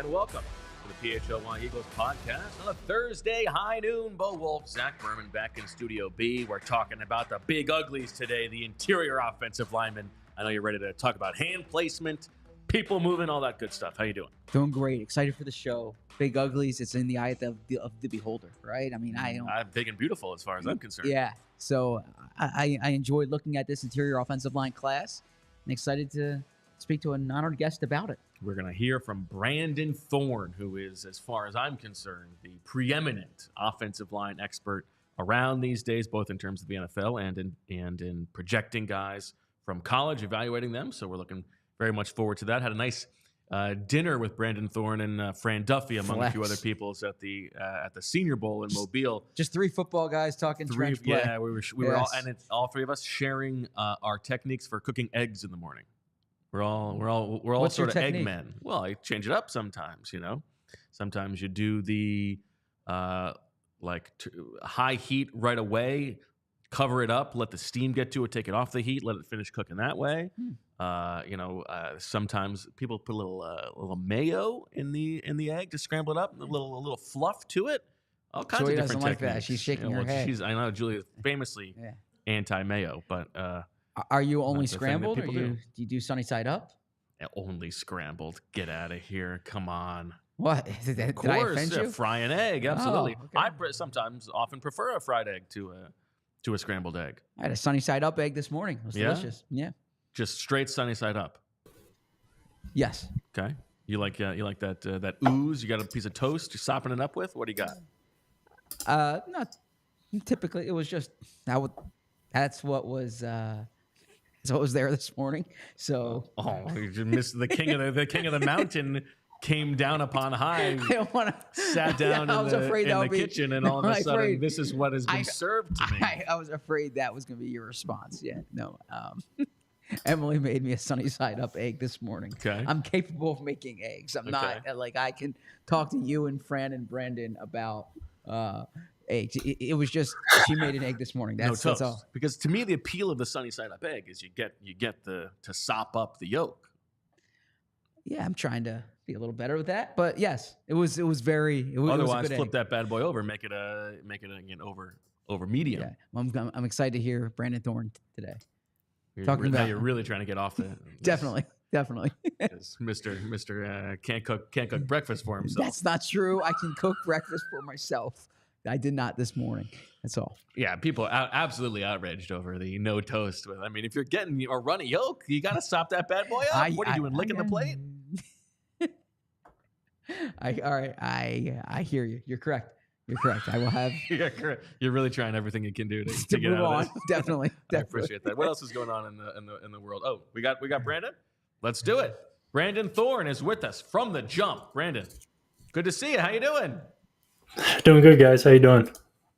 Welcome to the PHLY Eagles podcast on a Thursday high noon. Bo Wolf, Zach Berman back in Studio B. We're talking about the big uglies today, the interior offensive linemen. I know you're ready to talk about hand placement, people moving, all that good stuff. How you doing? Doing great. Excited for the show. Big uglies. It's in the eye of the beholder, right? I mean, I'm big and beautiful as far as I'm concerned. Yeah. So I enjoyed looking at this interior offensive line class and excited to speak to an honored guest about it. We're going to hear from Brandon Thorn, who is, as far as I'm concerned, the preeminent offensive line expert around these days, both in terms of the NFL and in projecting guys from college, evaluating them. So we're looking very much forward to that. Had a nice dinner with Brandon Thorn and Fran Duffy, among a few other people, at the Senior Bowl in Mobile. Just three football guys talking trench play. Yeah, we were all, and it's all three of us sharing our techniques for cooking eggs in the morning. We're all What's sort of technique? eggmen. Well, I change it up sometimes, you know. Sometimes you do the high heat right away, cover it up, let the steam get to it, take it off the heat, let it finish cooking that way. Sometimes people put a little mayo in the egg to scramble it up, a little fluff to it. All kinds of different techniques. Like that. She's shaking her head. I know Julia's famously anti-mayo, but are you only scrambled, or do you do sunny side up? Only scrambled. Get out of here! Come on. What? Did I offend you? Fry an egg, absolutely. Oh, okay. I often prefer a fried egg to a scrambled egg. I had a sunny side up egg this morning. It was delicious. Yeah. Just straight sunny side up. Yes. Okay. You like that ooze? You got a piece of toast you're sopping it up with? What do you got? Not typically. It was just that's what was there this morning. So you just missed the king of the mountain came down upon high. I don't want to. Sat down in the kitchen, and all of a sudden, this is what has been served to me. I was afraid that was going to be your response. Yeah. No. Emily made me a sunny side up egg this morning. Okay. I'm capable of making eggs. I'm not like I can talk to you and Fran and Brandon about eggs. It was just she made an egg this morning. That's all. Because to me, the appeal of the sunny side up egg is you get to sop up the yolk. Yeah, I'm trying to be a little better with that, but yes, it was very. Otherwise, flip that bad boy over, make it again over medium. Yeah, I'm excited to hear Brandon Thorn today. You're really trying to get off the definitely. Mr. can't cook breakfast for himself. That's not true. I can cook breakfast for myself. I did not this morning. That's all. Yeah, people are absolutely outraged over the no toast. I mean, if you're getting a runny yolk, you got to sop that bad boy up. What are you doing, licking the plate? All right. I hear you. You're correct. I will have. You're correct. You're really trying everything you can do to get move out on. of this. Definitely. I appreciate that. What else is going on in the world? Oh, we got Brandon. Let's do it. Brandon Thorn is with us from the jump. Brandon, good to see you. How you doing? Doing good, guys. How you doing?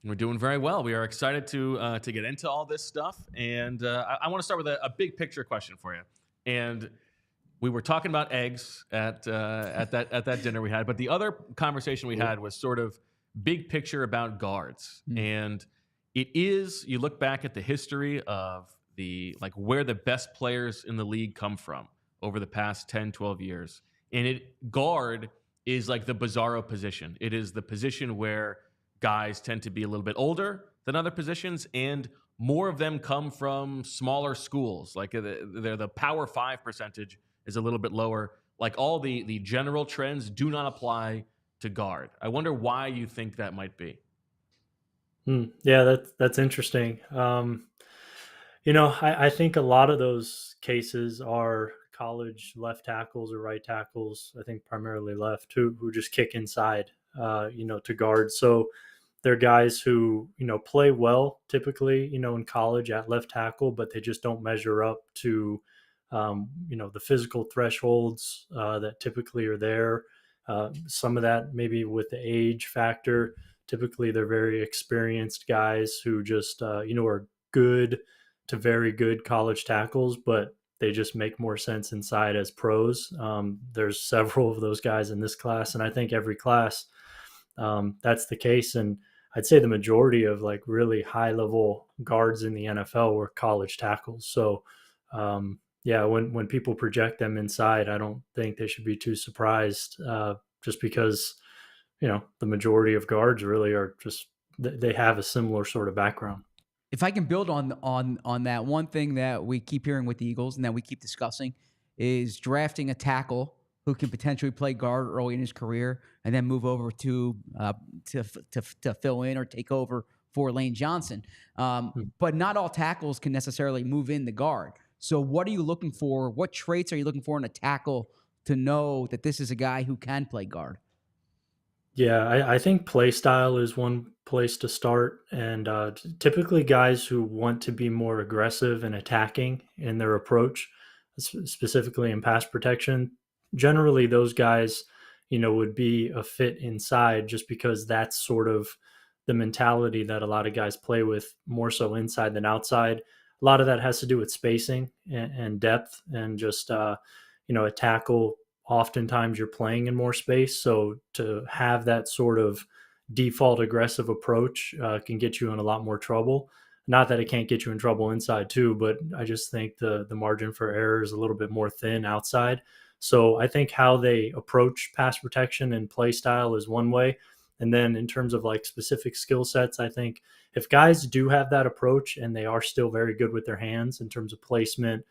We're doing very well. We are excited to get into all this stuff, and I want to start with a big picture question for you. And we were talking about eggs at that dinner we had, but the other conversation we had was sort of big picture about guards. And it is, you look back at the history of where the best players in the league come from over the past 10, 12 years. And guard is like the bizarro position. It is the position where guys tend to be a little bit older than other positions, and more of them come from smaller schools. Like the Power 5 percentage is a little bit lower. Like all the general trends do not apply to guard. I wonder why you think that might be. Yeah, that's interesting. I think a lot of those cases are college left tackles or right tackles. I think primarily left who just kick inside, to guard. So they're guys who, play well typically, in college at left tackle, but they just don't measure up to, the physical thresholds that typically are there. Some of that maybe with the age factor. Typically, they're very experienced guys who just, are good to very good college tackles, but they just make more sense inside as pros. There's several of those guys in this class, and I think every class that's the case. And I'd say the majority of like really high level guards in the NFL were college tackles. So yeah, when people project them inside, I don't think they should be too surprised, just because the majority of guards really are just they have a similar sort of background. If I can build on that, one thing that we keep hearing with the Eagles and that we keep discussing is drafting a tackle who can potentially play guard early in his career and then move over to fill in or take over for Lane Johnson. But not all tackles can necessarily move in the guard. So what are you looking for? What traits are you looking for in a tackle to know that this is a guy who can play guard? Yeah, I think play style is one place to start. And typically guys who want to be more aggressive and attacking in their approach, specifically in pass protection, generally those guys, would be a fit inside, just because that's sort of the mentality that a lot of guys play with, more so inside than outside. A lot of that has to do with spacing and depth, and just, a tackle, oftentimes you're playing in more space. So to have that sort of default aggressive approach can get you in a lot more trouble. Not that it can't get you in trouble inside too, but I just think the margin for error is a little bit more thin outside. So I think how they approach pass protection and play style is one way. And then in terms of like specific skill sets, I think if guys do have that approach and they are still very good with their hands in terms of placement,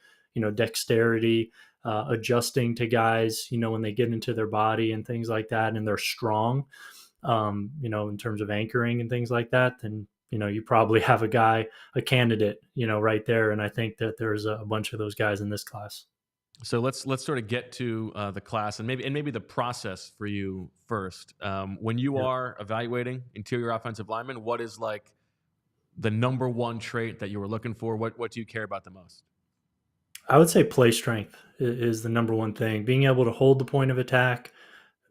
dexterity, adjusting to guys, when they get into their body and things like that, and they're strong, in terms of anchoring and things like that, then, you probably have a candidate, right there. And I think that there's a bunch of those guys in this class. So let's sort of get to the class and maybe the process for you first. When you are evaluating interior offensive linemen, what is like the number one trait that you were looking for? What do you care about the most? I would say play strength is the number one thing. Being able to hold the point of attack,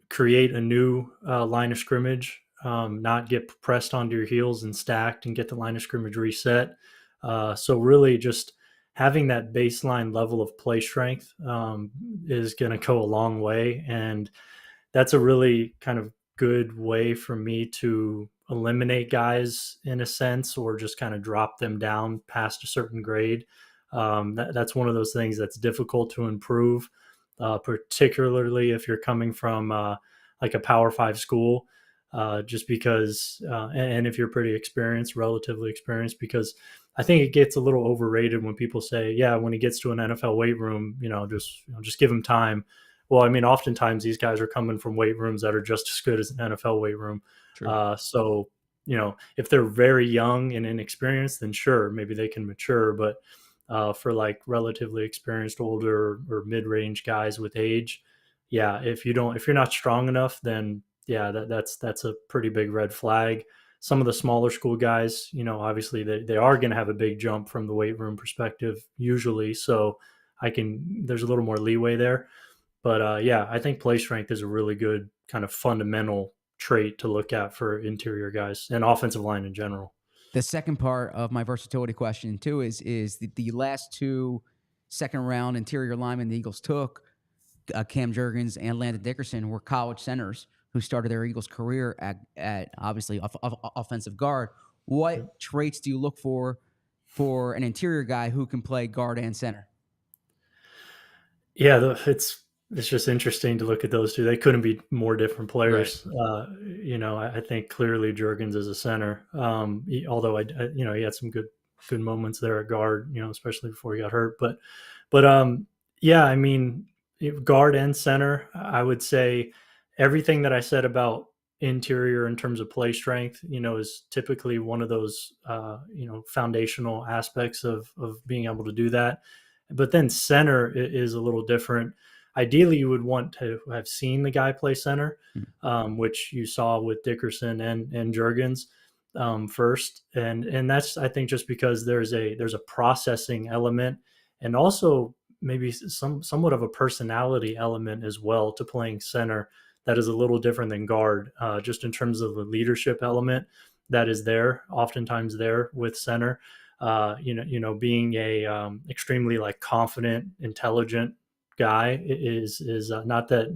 create a new line of scrimmage, not get pressed onto your heels and stacked, and get the line of scrimmage reset. So really just having that baseline level of play strength is going to go a long way. And that's a really kind of good way for me to eliminate guys in a sense, or just kind of drop them down past a certain grade. That's one of those things that's difficult to improve, particularly if you're coming from like a Power 5 school, just because, and if you're pretty experienced, relatively experienced, because I think it gets a little overrated when people say, yeah, when he gets to an NFL weight room, just give him time. Well, I mean, oftentimes these guys are coming from weight rooms that are just as good as an NFL weight room. So, if they're very young and inexperienced, then sure, maybe they can mature. But for like relatively experienced older or mid-range guys with age, yeah, if you're not strong enough, then yeah, that's a pretty big red flag. Some of the smaller school guys, obviously they are going to have a big jump from the weight room perspective usually. So there's a little more leeway there. But yeah, I think play strength is a really good kind of fundamental trait to look at for interior guys and offensive line in general. The second part of my versatility question too is the last two second round interior linemen the Eagles took, Cam Jurgens and Landon Dickerson, were college centers who started their Eagles career at obviously offensive guard. What traits do you look for an interior guy who can play guard and center? Yeah, it's just interesting to look at those two. They couldn't be more different players. Right. I think clearly Jurgens is a center. Although he had some good moments there at guard, especially before he got hurt. But yeah, I mean, guard and center, I would say everything that I said about interior in terms of play strength, is typically one of those, foundational aspects of being able to do that. But then center is a little different. Ideally, you would want to have seen the guy play center, which you saw with Dickerson and Jurgens. first, and that's, I think, just because there's a processing element, and also maybe somewhat of a personality element as well to playing center that is a little different than guard, just in terms of the leadership element that is there, oftentimes there with center. Being a extremely like confident, intelligent guy is not that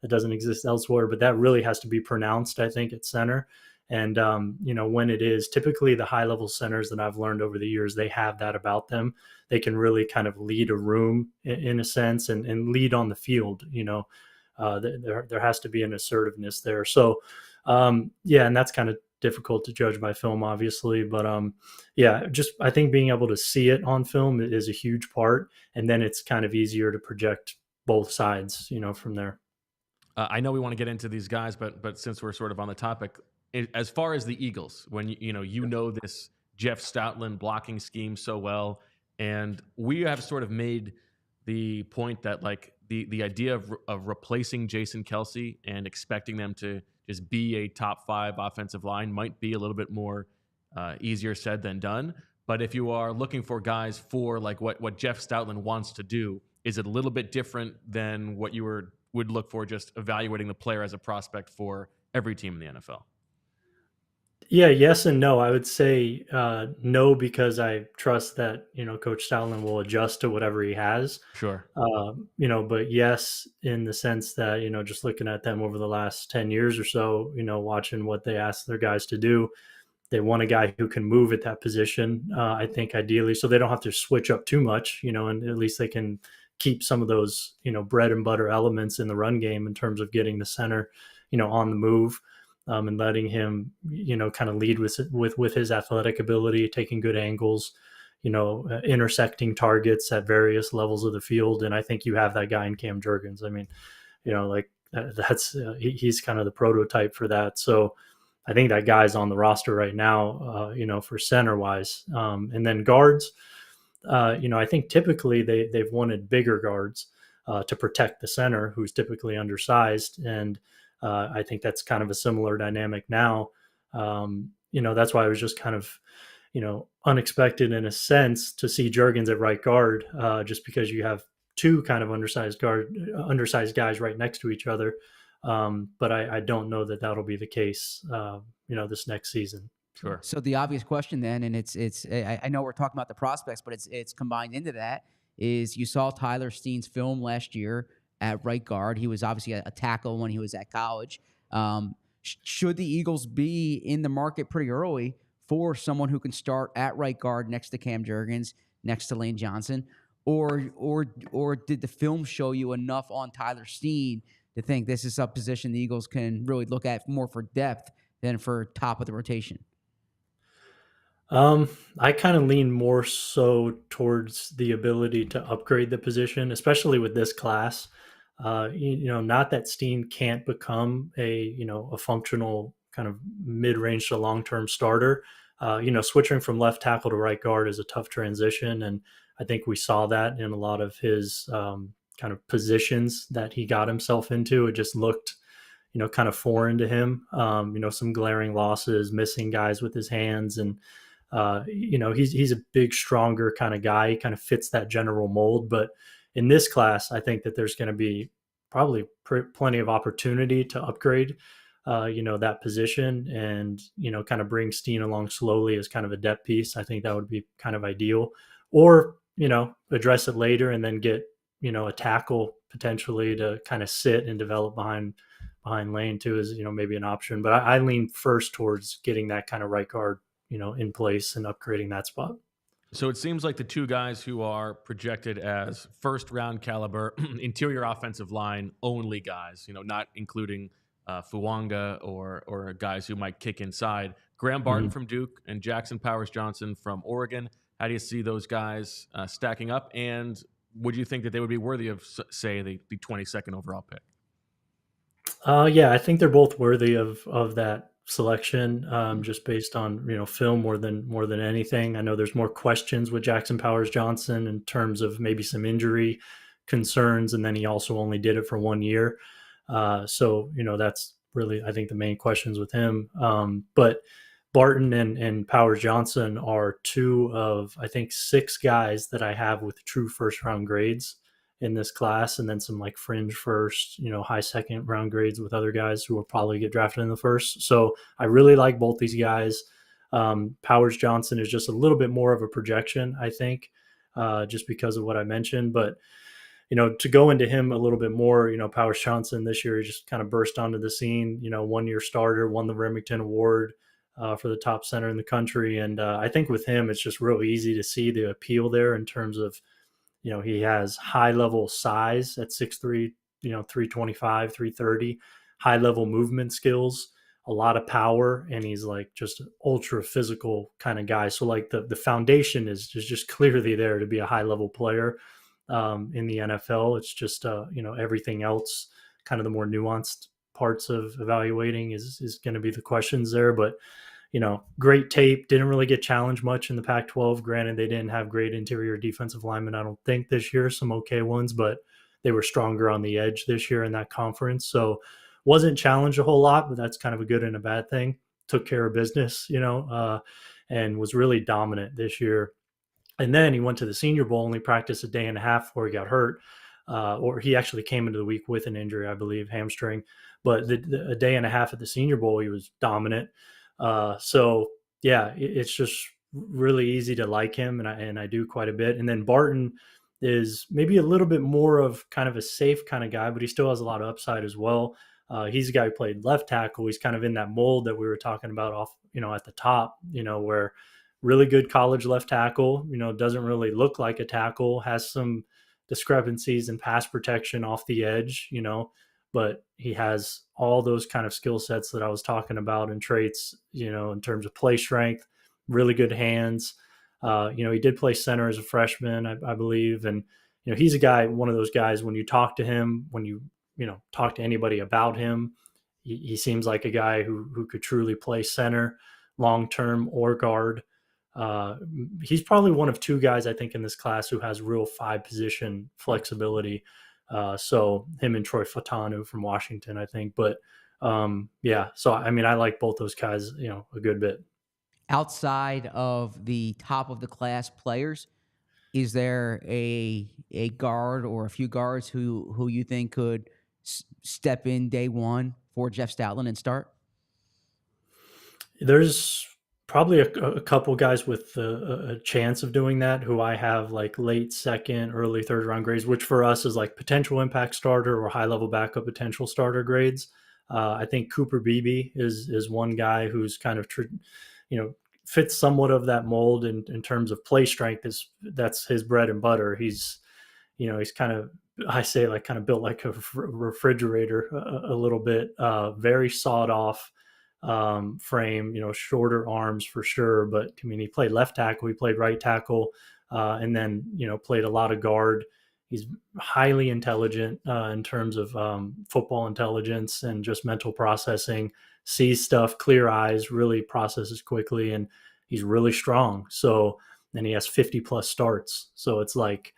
it doesn't exist elsewhere, but that really has to be pronounced, I think, at center. And when it is typically the high level centers that I've learned over the years, they have that about them. They can really kind of lead a room in a sense, and lead on the field. There has to be an assertiveness there. So yeah, and that's kind of difficult to judge by film, obviously. But yeah, just I think being able to see it on film is a huge part, and then it's kind of easier to project both sides, from there. I know we want to get into these guys, but since we're sort of on the topic, as far as the Eagles, when you know this Jeff Stoutland blocking scheme so well, and we have sort of made the point that like the idea of replacing Jason Kelce and expecting them to just be a top 5 offensive line might be a little bit more easier said than done. But if you are looking for guys for like what Jeff Stoutland wants to do, is it a little bit different than what you would look for just evaluating the player as a prospect for every team in the NFL? Yeah, yes and no. I would say no, because I trust that Coach Stoutland will adjust to whatever he has. Sure. But yes, in the sense that just looking at them over the last 10 years or so, watching what they ask their guys to do, they want a guy who can move at that position. I think ideally, so they don't have to switch up too much, and at least they can keep some of those bread and butter elements in the run game in terms of getting the center on the move. And letting him, kind of lead with his athletic ability, taking good angles, intersecting targets at various levels of the field. And I think you have that guy in Cam Jurgens. I mean, that's he's kind of the prototype for that. So I think that guy's on the roster right now, for center wise. And then guards, I think typically they've wanted bigger guards to protect the center, who's typically undersized. And I think that's kind of a similar dynamic now. That's why I was just kind of, unexpected in a sense to see Jurgens at right guard, just because you have two kind of undersized guys right next to each other. But I don't know that that'll be the case, this next season. Sure. So the obvious question then, and I know we're talking about the prospects, but it's combined into that, is you saw Tyler Steen's film last year at right guard. He was obviously a tackle when he was at college. Should the Eagles be in the market pretty early for someone who can start at right guard next to Cam Jurgens, next to Lane Johnson, or did the film show you enough on Tyler Steen to think this is a position the Eagles can really look at more for depth than for top of the rotation? I kind of lean more so towards the ability to upgrade the position, especially with this class. Not that Steen can't become a functional kind of mid-range to long-term starter. Switching from left tackle to right guard is a tough transition, and I think we saw that in a lot of his kind of positions that he got himself into. It just looked, kind of foreign to him. Some glaring losses, missing guys with his hands, and he's a big, stronger kind of guy. He kind of fits that general mold. But in this class, I think that there's going to be probably plenty of opportunity to upgrade, that position, and, kind of bring Steen along slowly as kind of a depth piece. I think that would be kind of ideal. Or, address it later and then get, a tackle potentially to kind of sit and develop behind Lane too is, maybe an option. But I lean first towards getting that kind of right guard, in place and upgrading that spot. So it seems like the two guys who are projected as first round caliber interior offensive line only guys, not including Fuanga or guys who might kick inside. Graham Barton from Duke and Jackson Powers Johnson from Oregon. How do you see those guys stacking up? And would you think that they would be worthy of, say, the 22nd overall pick? Yeah, I think they're both worthy of that selection, just based on film more than anything. I know there's more questions with Jackson Powers Johnson in terms of maybe some injury concerns, and then he also only did it for 1 year. So that's really, I think, the main questions with him. But Barton and Powers Johnson are two of, I think, 6 guys that I have with true first round grades in this class, and then some like fringe first, high second round grades with other guys who will probably get drafted in the first. So I really like both these guys. Powers Johnson is just a little bit more of a projection, I think, just because of what I mentioned. But to go into him a little bit more, Powers Johnson this year, he just kind of burst onto the scene, 1-year starter, won the Remington Award for the top center in the country. And I think with him, it's just real easy to see the appeal there in terms of, he has high level size at 6'3", 325, 330, high level movement skills, a lot of power, and he's like just an ultra physical kind of guy. So like the foundation is just clearly there to be a high level player in the NFL. It's just everything else, kind of the more nuanced parts of evaluating is going to be the questions there. But great tape. Didn't really get challenged much in the Pac-12. Granted, they didn't have great interior defensive linemen, I don't think, this year. Some okay ones, but they were stronger on the edge this year in that conference. So wasn't challenged a whole lot, but that's kind of a good and a bad thing. Took care of business, and was really dominant this year. And then he went to the Senior Bowl, only practiced a day and a half before he got hurt. Or he actually came into the week with an injury, I believe, hamstring. But a day and a half at the Senior Bowl, he was dominant. So yeah, it's just really easy to like him, and I do quite a bit. And then Barton is maybe a little bit more of kind of a safe kind of guy, but he still has a lot of upside as well. He's a guy who played left tackle. He's kind of in that mold that we were talking about off, at the top, where really good college left tackle, doesn't really look like a tackle, has some discrepancies in pass protection off the edge, but he has all those kind of skill sets that I was talking about and traits, in terms of play strength, really good hands. He did play center as a freshman, I believe. And, he's a guy, one of those guys, when you talk to him, when you talk to anybody about him, he seems like a guy who could truly play center long-term or guard. He's probably one of 2 guys, I think, in this class who has real 5-position flexibility. So him and Troy Fatanu from Washington, I think. But yeah, so I mean, I like both those guys, a good bit. Outside of the top of the class players, is there a guard or a few guards who you think could step in day one for Jeff Stoutland and start? There's probably a couple guys with a chance of doing that who I have like late second, early third round grades, which for us is like potential impact starter or high level backup potential starter grades. I think Cooper Beebe is one guy who's kind of fits somewhat of that mold in terms of play strength. That's his bread and butter. He's kind of, I say, like kind of built like a refrigerator a little bit, very sawed off frame, shorter arms for sure. But I mean, he played left tackle, he played right tackle, and then, played a lot of guard. He's highly intelligent in terms of football intelligence and just mental processing, sees stuff, clear eyes, really processes quickly, and he's really strong. So, and he has 50 plus starts. So it's like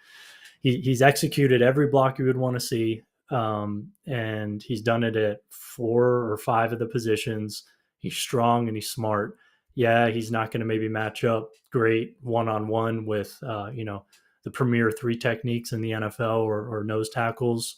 he's executed every block you would want to see. And he's done it at 4 or 5 of the positions. He's strong and he's smart. Yeah, he's not going to maybe match up great one-on-one with, the premier 3 techniques in the NFL or nose tackles,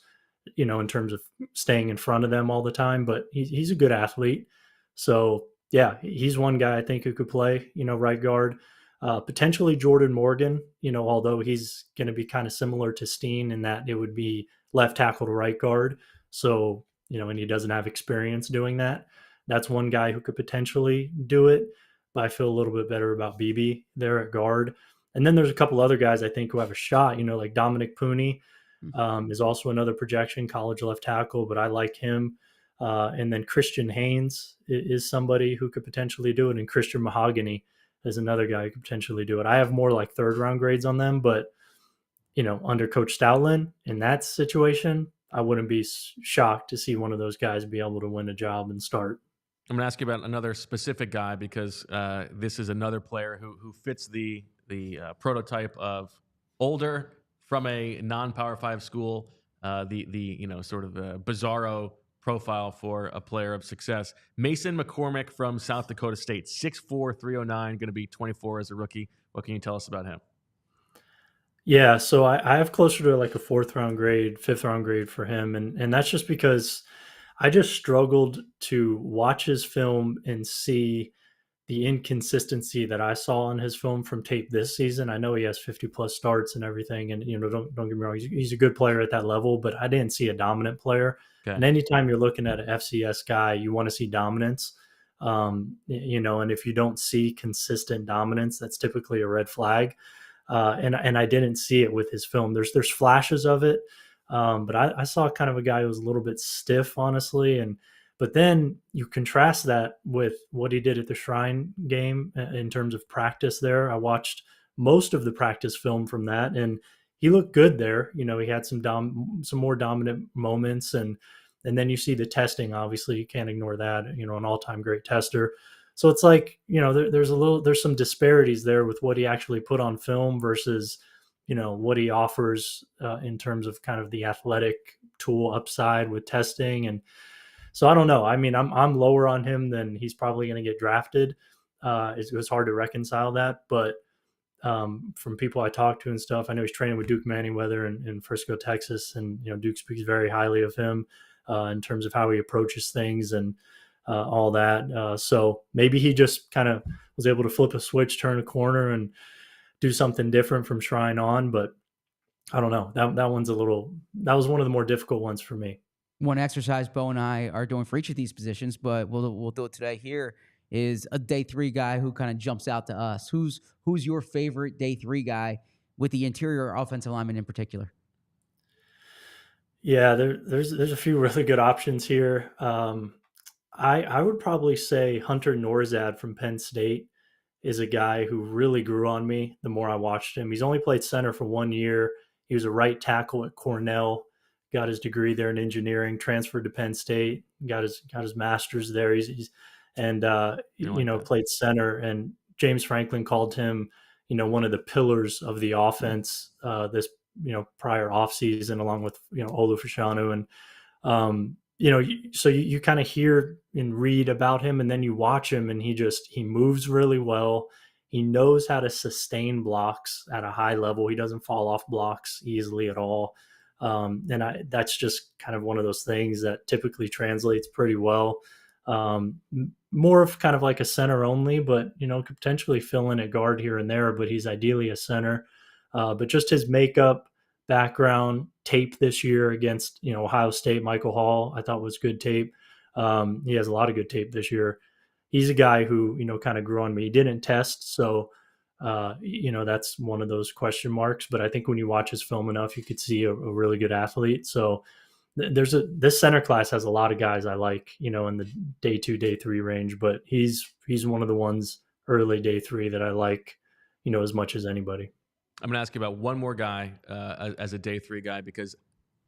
in terms of staying in front of them all the time. But he's a good athlete. So, yeah, he's one guy I think who could play, right guard. Potentially Jordan Morgan, although he's going to be kind of similar to Steen in that it would be left tackle to right guard. So, and he doesn't have experience doing that. That's one guy who could potentially do it, but I feel a little bit better about BB there at guard. And then there's a couple other guys I think who have a shot, like Dominic Pooney is also another projection, college left tackle, but I like him. And then Christian Haynes is somebody who could potentially do it. And Christian Mahogany is another guy who could potentially do it. I have more like third round grades on them, but under Coach Stoutland in that situation, I wouldn't be shocked to see one of those guys be able to win a job and start. I'm going to ask you about another specific guy because this is another player who fits the prototype of older from a non-Power 5 school, the sort of bizarro profile for a player of success. Mason McCormick from South Dakota State, 6'4", 309, going to be 24 as a rookie. What can you tell us about him? Yeah, so I have closer to like a fourth round grade, fifth round grade for him, and that's just because I just struggled to watch his film and see the inconsistency that I saw in his film from tape this season. I know he has 50 plus starts and everything, and don't get me wrong, he's a good player at that level, but I didn't see a dominant player. Okay. And anytime you're looking at an FCS guy, you want to see dominance. And if you don't see consistent dominance, that's typically a red flag. And I didn't see it with his film. There's flashes of it, but I saw kind of a guy who was a little bit stiff, honestly. But then you contrast that with what he did at the Shrine game in terms of practice there. I watched most of the practice film from that, and he looked good there. He had some more dominant moments, and then you see the testing. Obviously, you can't ignore that. An all-time great tester. So it's like, there's some disparities there with what he actually put on film versus, what he offers in terms of kind of the athletic tool upside with testing. And so I don't know. I mean, I'm lower on him than he's probably going to get drafted. It was hard to reconcile that, but from people I talked to and stuff, I know he's training with Duke Manyweather in Frisco, Texas, and Duke speaks very highly of him in terms of how he approaches things and all that. So maybe he just kind of was able to flip a switch, turn a corner, and do something different from Shrine on. But I don't know. That was one of the more difficult ones for me. One exercise Bo and I are doing for each of these positions, but we'll do it today here, is a day three guy who kind of jumps out to us. Who's your favorite day three guy with the interior offensive lineman in particular? Yeah, there's a few really good options here. I would probably say Hunter Norzad from Penn State is a guy who really grew on me the more I watched him. He's only played center for 1 year. He was a right tackle at Cornell, got his degree there in engineering, transferred to Penn State, got his master's there. Played center. And James Franklin called him, one of the pillars of the offense this prior offseason, along with Olu Fashanu. And so you kind of hear and read about him, and then you watch him, and he moves really well. He knows how to sustain blocks at a high level. He doesn't fall off blocks easily at all. That's just kind of one of those things that typically translates pretty well. More of kind of like a center only, but could potentially fill in at guard here and there, but he's ideally a center. But just his makeup, background, tape this year against Ohio State, Michael Hall, I thought was good tape. He has a lot of good tape this year. He's a guy who kind of grew on me. He didn't test, so that's one of those question marks. But I think when you watch his film enough, you could see a really good athlete. So this center class has a lot of guys I like, in the day 2, day 3 range. But he's one of the ones early day 3 that I like, as much as anybody. I'm going to ask you about one more guy as a day 3 guy, because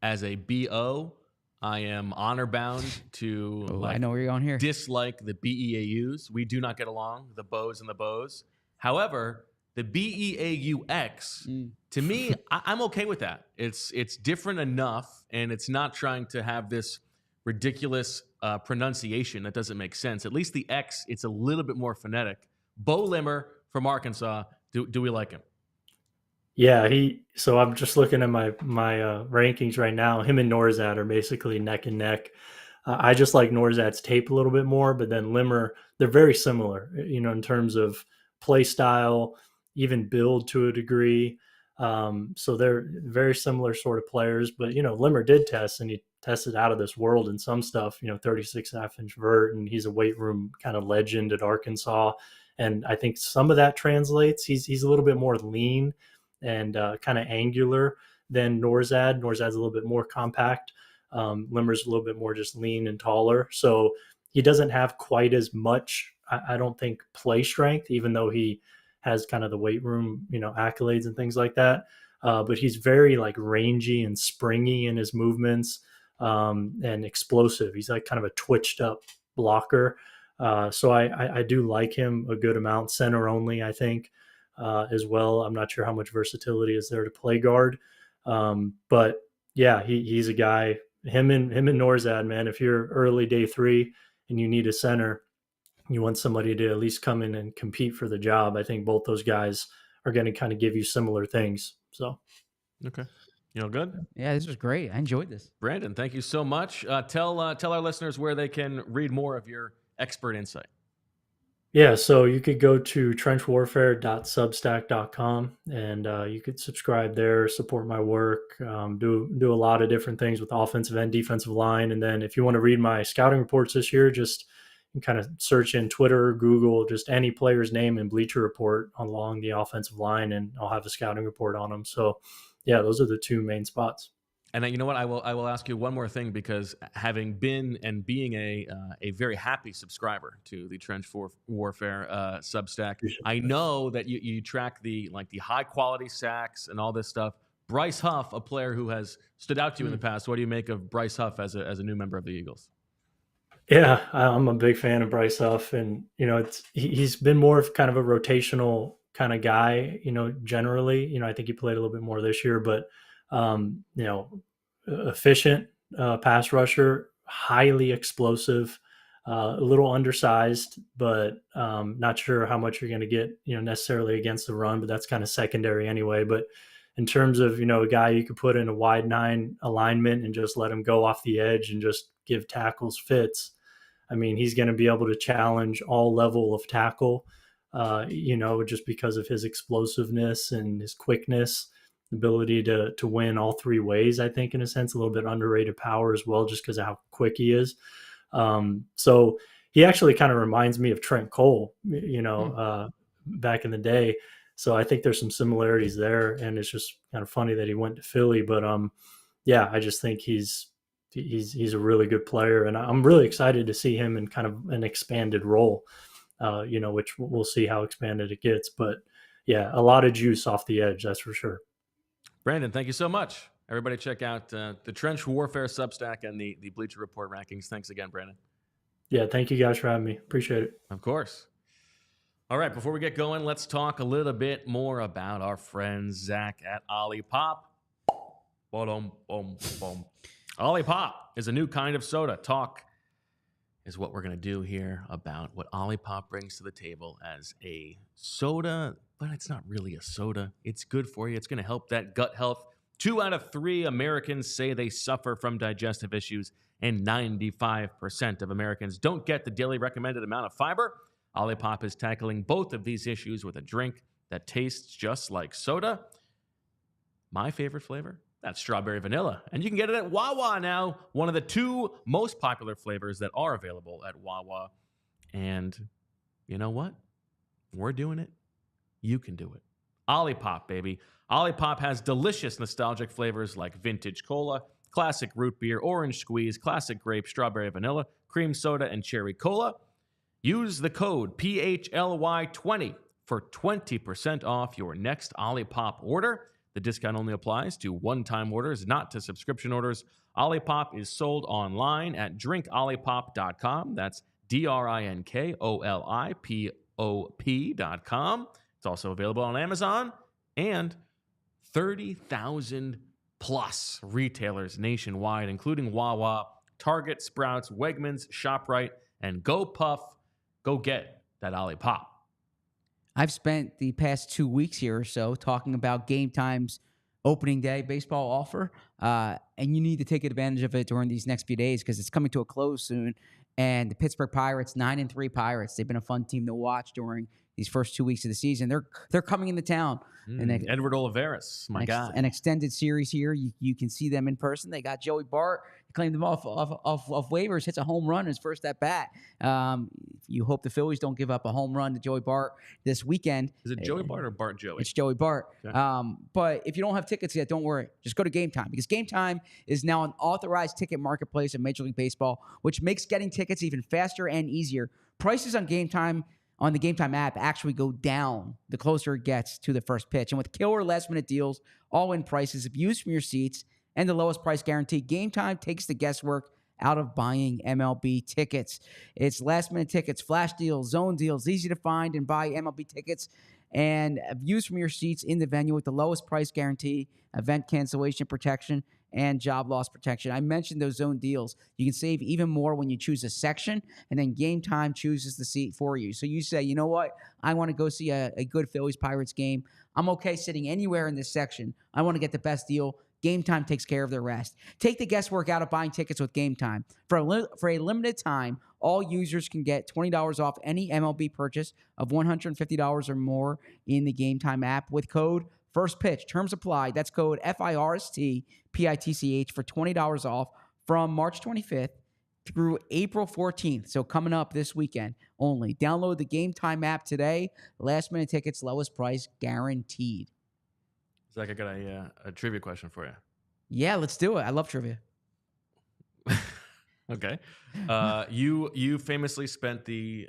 as a BO, I am honor bound to I know where you're going here. Dislike the BEAUs. We do not get along, the Bows and the Bows. However, the BEAUX, to me, I'm okay with that. It's different enough, and it's not trying to have this ridiculous pronunciation that doesn't make sense. At least the X, it's a little bit more phonetic. Bo Limmer from Arkansas, do we like him? Yeah, so I'm just looking at my rankings right now. Him and Norzad are basically neck and neck. I just like Norzad's tape a little bit more, but then Limmer, they're very similar, in terms of play style, even build to a degree. So they're very similar sort of players. But Limmer did test, and he tested out of this world in some stuff. 36.5-inch vert, and he's a weight room kind of legend at Arkansas. And I think some of that translates. He's a little bit more lean and kind of angular than Norzad. Norzad's a little bit more compact. Limmer's a little bit more just lean and taller. So he doesn't have quite as much, I don't think, play strength, even though he has kind of the weight room, accolades and things like that. But he's very like rangy and springy in his movements and explosive. He's like kind of a twitched up blocker. So I do like him a good amount. Center only, I think. As well. I'm not sure how much versatility is there to play guard. But yeah, he's a guy, him and Norzad, man. If you're early day 3 and you need a center, you want somebody to at least come in and compete for the job. I think both those guys are going to kind of give you similar things. So, Okay. You know, good. Yeah, this was great. I enjoyed this. Brandon, thank you so much. Tell our listeners where they can read more of your expert insight. yeah, so you could go to trenchwarfare.substack.com and you could subscribe there, support my work, do a lot of different things with offensive and defensive line. And then if you want to read my scouting reports this year, just kind of search in Twitter, Google, just any player's name and Bleacher Report along the offensive line, and I'll have a scouting report on them. So, yeah, those are the 2 main spots. And you know what? I will ask you one more thing, because having been and being a very happy subscriber to the Trench Warfare Substack, I know that you track the high quality sacks and all this stuff. Bryce Huff, a player who has stood out to you in the past. What do you make of Bryce Huff as a new member of the Eagles? Yeah, I'm a big fan of Bryce Huff, and he's been more of kind of a rotational kind of guy. Generally, I think he played a little bit more this year, but efficient pass rusher, highly explosive, a little undersized, but not sure how much you're going to get necessarily against the run, but that's kind of secondary anyway. But in terms of a guy you could put in a wide 9 alignment and just let him go off the edge and just give tackles fits. I mean, he's going to be able to challenge all level of tackle, just because of his explosiveness and his quickness, ability to win all 3 ways. I think, in a sense, a little bit underrated power as well, just because of how quick he is. So he actually kind of reminds me of Trent Cole, back in the day. So I think there's some similarities there, and it's just kind of funny that he went to Philly. But yeah, I just think he's a really good player, and I'm really excited to see him in kind of an expanded role, which we'll see how expanded it gets. But yeah, a lot of juice off the edge, that's for sure. Brandon, thank you so much. Everybody check out the Trench Warfare Substack and the Bleacher Report rankings. Thanks again, Brandon. Yeah, thank you guys for having me. Appreciate it. Of course. All right, before we get going, let's talk a little bit more about our friend Zach at Olipop. Olipop is a new kind of soda. Talk is what we're going to do here about what Olipop brings to the table as a soda, but it's not really a soda. It's good for you. It's going to help that gut health. 2 out of 3 Americans say they suffer from digestive issues, and 95% of Americans don't get the daily recommended amount of fiber. Olipop is tackling both of these issues with a drink that tastes just like soda. My favorite flavor? That's strawberry vanilla. And you can get it at Wawa now, one of the 2 most popular flavors that are available at Wawa. And you know what? We're doing it. You can do it. Olipop, baby. Olipop has delicious nostalgic flavors like vintage cola, classic root beer, orange squeeze, classic grape, strawberry vanilla, cream soda, and cherry cola. Use the code PHLY20 for 20% off your next Olipop order. The discount only applies to one-time orders, not to subscription orders. Olipop is sold online at drinkolipop.com. That's drinkolipop.com. It's also available on Amazon and 30,000 plus retailers nationwide, including Wawa, Target, Sprouts, Wegmans, ShopRite, and Go Puff. Go get that Olipop. I've spent the past 2 weeks here or so talking about Game Time's opening day baseball offer, and you need to take advantage of it during these next few days because it's coming to a close soon. And the Pittsburgh Pirates, 9-3 Pirates, they've been a fun team to watch during these first 2 weeks of the season. They're coming into town. Edward Olivares, my guy. An extended series here. You can see them in person. They got Joey Bart. He claimed them off waivers. Hits a home run his first at bat. You hope the Phillies don't give up a home run to Joey Bart this weekend. Is it Joey Bart or Bart Joey? It's Joey Bart. Okay. But if you don't have tickets yet, don't worry. Just go to Game Time because Game Time is now an authorized ticket marketplace of Major League Baseball, which makes getting tickets even faster and easier. Prices on Game Time on the Game Time app actually go down the closer it gets to the first pitch. And with killer last-minute deals, all-in prices, views from your seats, and the lowest price guarantee, Game Time takes the guesswork out of buying MLB tickets. It's last-minute tickets, flash deals, zone deals, easy to find and buy MLB tickets and views from your seats in the venue with the lowest price guarantee, event cancellation protection, and job loss protection. I mentioned those zone deals. You can save even more when you choose a section, and then Game Time chooses the seat for you. So you say, you know what? I want to go see a good Phillies-Pirates game. I'm okay sitting anywhere in this section. I want to get the best deal. Game Time takes care of the rest. Take the guesswork out of buying tickets with Game Time. For a limited time, all users can get $20 off any MLB purchase of $150 or more in the Game Time app with code FIRSTPITCH. Terms apply. That's code FIRSTPITCH for $20 off from March 25th through April 14th. So coming up this weekend only. Download the Game Time app today. Last minute tickets, lowest price guaranteed. Zach, I got a trivia question for you. Yeah, let's do it. I love trivia. Okay. You famously spent the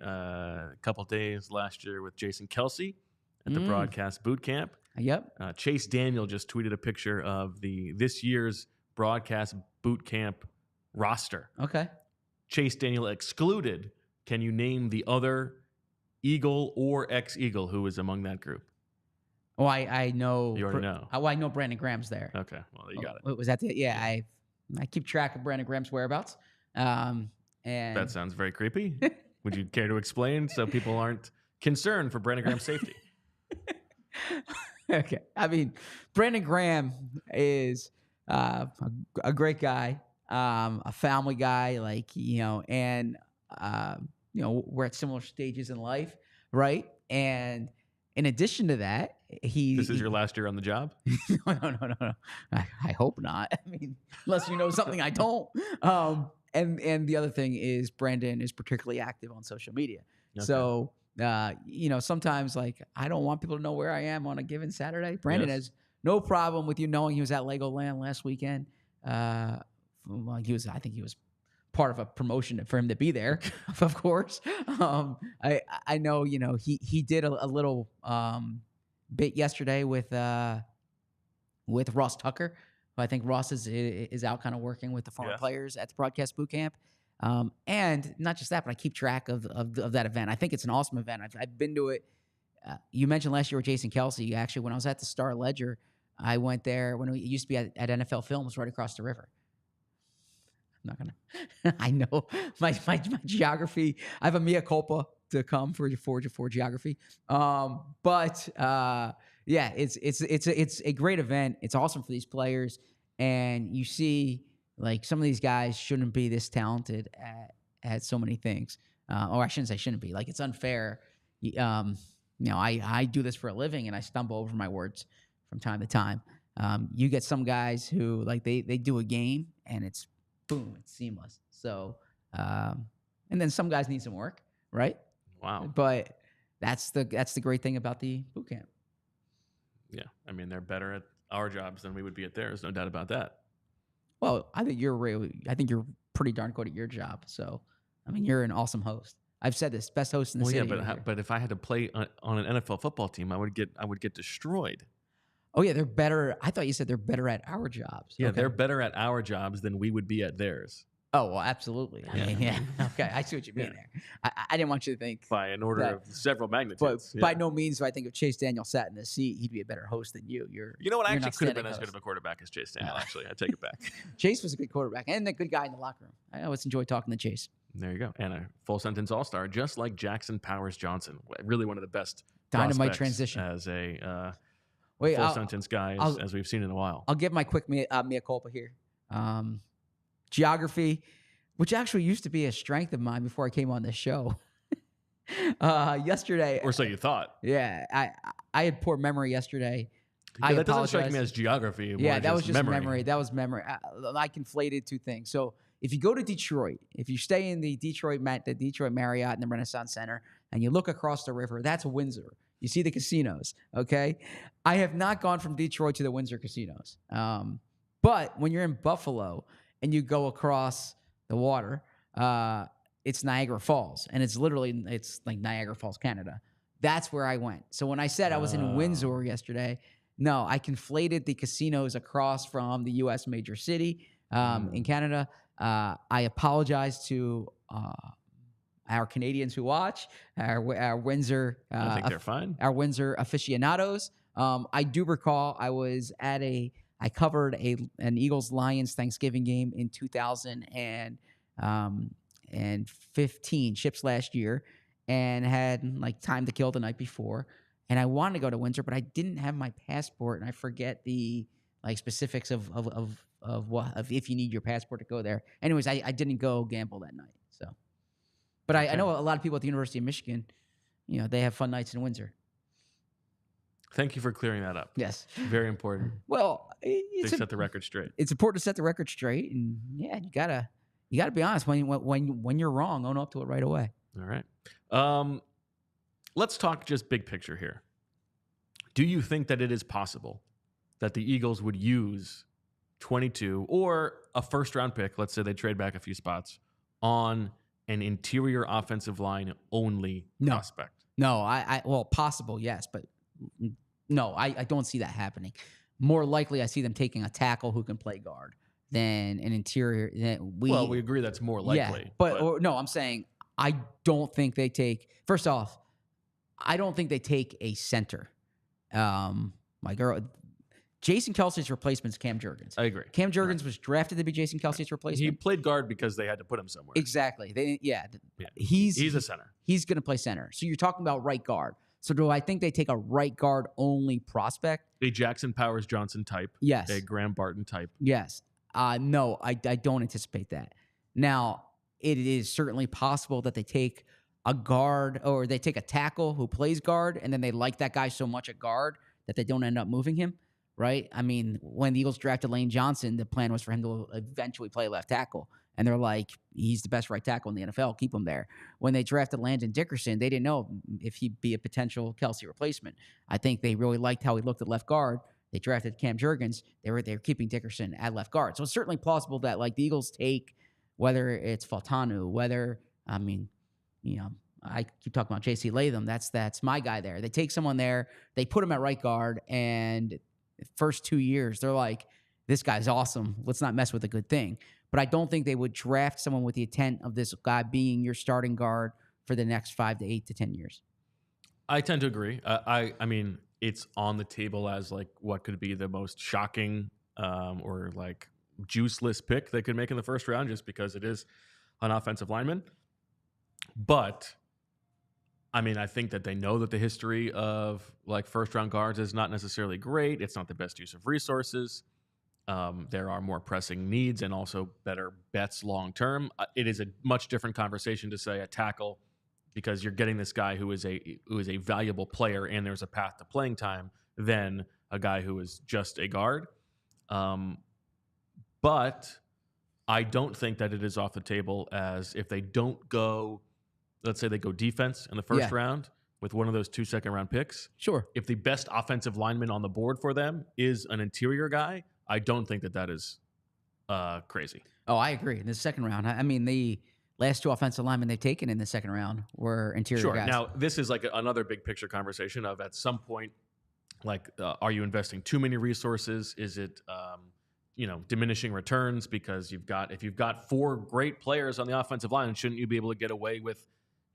couple days last year with Jason Kelsey at the broadcast boot camp. Yep. Chase Daniel just tweeted a picture of this year's broadcast boot camp roster. Okay. Chase Daniel excluded. Can you name the other Eagle or ex-Eagle who was among that group? Oh, I know. You already know. I know Brandon Graham's there. Okay. Well, you got it. Was that the? Yeah, I keep track of Brandon Graham's whereabouts. And that sounds very creepy. Would you care to explain so people aren't concerned for Brandon Graham's safety? Okay. I mean, Brandon Graham is a great guy, a family guy, and we're at similar stages in life, right? And in addition to that, This is your last year on the job? No. I hope not. I mean, unless you know something I don't. And the other thing is Brandon is particularly active on social media. Okay. So, sometimes I don't want people to know where I am on a given Saturday. Brandon has no problem with you knowing he was at Legoland last weekend. I think he was part of a promotion for him to be there, of course. I know, he did a little bit yesterday with Ross Tucker. I think Ross is out kind of working with the former players at the broadcast boot camp. And not just that, but I keep track of that event. I think it's an awesome event. I've been to it. You mentioned last year with Jason Kelsey. Actually, when I was at the Star Ledger, I went there when it used to be at NFL Films right across the river. I'm not going to. I know my geography. I have a mea culpa to come for geography. It's a great event. It's awesome for these players. And you see, some of these guys shouldn't be this talented at so many things. Or I shouldn't say shouldn't be. It's unfair. I do this for a living, and I stumble over my words from time to time. You get some guys who, they do a game, and it's boom, it's seamless. So, and then some guys need some work, right? Wow. But that's the great thing about the boot camp. Yeah, I mean, they're better at our jobs than we would be at theirs. No doubt about that. Well, I think you're pretty darn good at your job. So, I mean, you're an awesome host. I've said this, best host in the city. Yeah, but if I had to play on an NFL football team, I would get destroyed. Oh yeah, they're better. I thought you said they're better at our jobs. Yeah, okay. They're better at our jobs than we would be at theirs. Oh, well, absolutely. I mean, yeah. Okay, I see what you mean there. I didn't want you to think by an order of several magnitudes. But by no means do I think if Chase Daniel sat in the seat, he'd be a better host than you. You know what? I actually could have been as good of a quarterback as Chase Daniel. Actually, I take it back. Chase was a good quarterback and a good guy in the locker room. I always enjoy talking to Chase. There you go. And a full sentence all-star, just like Jackson Powers Johnson. Really one of the best dynamite transition as a full sentence guy as we've seen in a while. I'll give my quick mea culpa here. Geography, which actually used to be a strength of mine before I came on this show. Yesterday, or so you thought. Yeah, I had poor memory yesterday. Yeah, that doesn't strike me as geography. Yeah, that was just memory. That was memory. I conflated two things. So if you go to Detroit, if you stay in the Detroit Marriott and the Renaissance Center, and you look across the river, that's Windsor. You see the casinos, okay? I have not gone from Detroit to the Windsor casinos. But when you're in Buffalo and you go across the water, it's Niagara Falls. And it's like Niagara Falls, Canada. That's where I went. So when I said I was in Windsor yesterday, no, I conflated the casinos across from the U.S. major city in Canada. I apologize to our Canadians who watch, our Windsor, I think they're fine. our Windsor aficionados. I do recall I was at I covered an Eagles Lions Thanksgiving game in 2015, ships last year, and had like time to kill the night before. And I wanted to go to Windsor, but I didn't have my passport, and I forget the like specifics of if you need your passport to go there. Anyways, I didn't go gamble that night. So, but I know a lot of people at the University of Michigan, they have fun nights in Windsor. Thank you for clearing that up. Yes, Very important. well, They set the record straight. it's important to set the record straight, and yeah, you gotta be honest when you're wrong, own up to it right away. All right. Let's talk just big picture here. Do you think that it is possible that the Eagles would use 22 or a first round pick, let's say they trade back a few spots, on an interior offensive line only prospect? No, well, possible, yes, but no, I don't see that happening. More likely, I see them taking a tackle who can play guard than an interior. Well, we agree that's more likely. Yeah, but no, I'm saying I don't think they take. First off, I don't think they take a center. Jason Kelce's replacement is Cam Jurgens. I agree. Cam Jurgens was drafted to be Jason Kelce's replacement. He played guard because they had to put him somewhere. Exactly. He's a center. He's going to play center. So you're talking about right guard. So do I think they take a right guard only prospect? A Jackson Powers Johnson type. Yes. A Graham Barton type. Yes. No, I don't anticipate that. Now, it is certainly possible that they take a guard or they take a tackle who plays guard, and then they like that guy so much at guard that they don't end up moving him, right? I mean, when the Eagles drafted Lane Johnson, the plan was for him to eventually play left tackle. And they're like, he's the best right tackle in the NFL. Keep him there. When they drafted Landon Dickerson, they didn't know if he'd be a potential Kelce replacement. I think they really liked how he looked at left guard. They drafted Cam Jurgens. They were keeping Dickerson at left guard. So it's certainly plausible that like the Eagles take, whether it's Faltanu, I keep talking about J.C. Latham. That's my guy there. They take someone there, they put him at right guard, and first 2 years, they're like, this guy's awesome. Let's not mess with a good thing. But I don't think they would draft someone with the intent of this guy being your starting guard for the next 5 to 8 to 10 years. I tend to agree. I mean, it's on the table as like what could be the most shocking or like juiceless pick they could make in the first round just because it is an offensive lineman. But I mean, I think that they know that the history of like first round guards is not necessarily great. It's not the best use of resources. There are more pressing needs and also better bets long term. It is a much different conversation to say a tackle because you're getting this guy who is a valuable player and there's a path to playing time than a guy who is just a guard. But I don't think that it is off the table as if they don't go, let's say they go defense in the first round with one of those 2 second-round picks. Sure. If the best offensive lineman on the board for them is an interior guy, I don't think that is crazy. Oh, I agree. In the second round, I mean, the last 2 offensive linemen they've taken in the second round were interior guys. Now, this is like another big picture conversation of at some point, like, are you investing too many resources? Is it, diminishing returns because if you've got 4 great players on the offensive line, shouldn't you be able to get away with,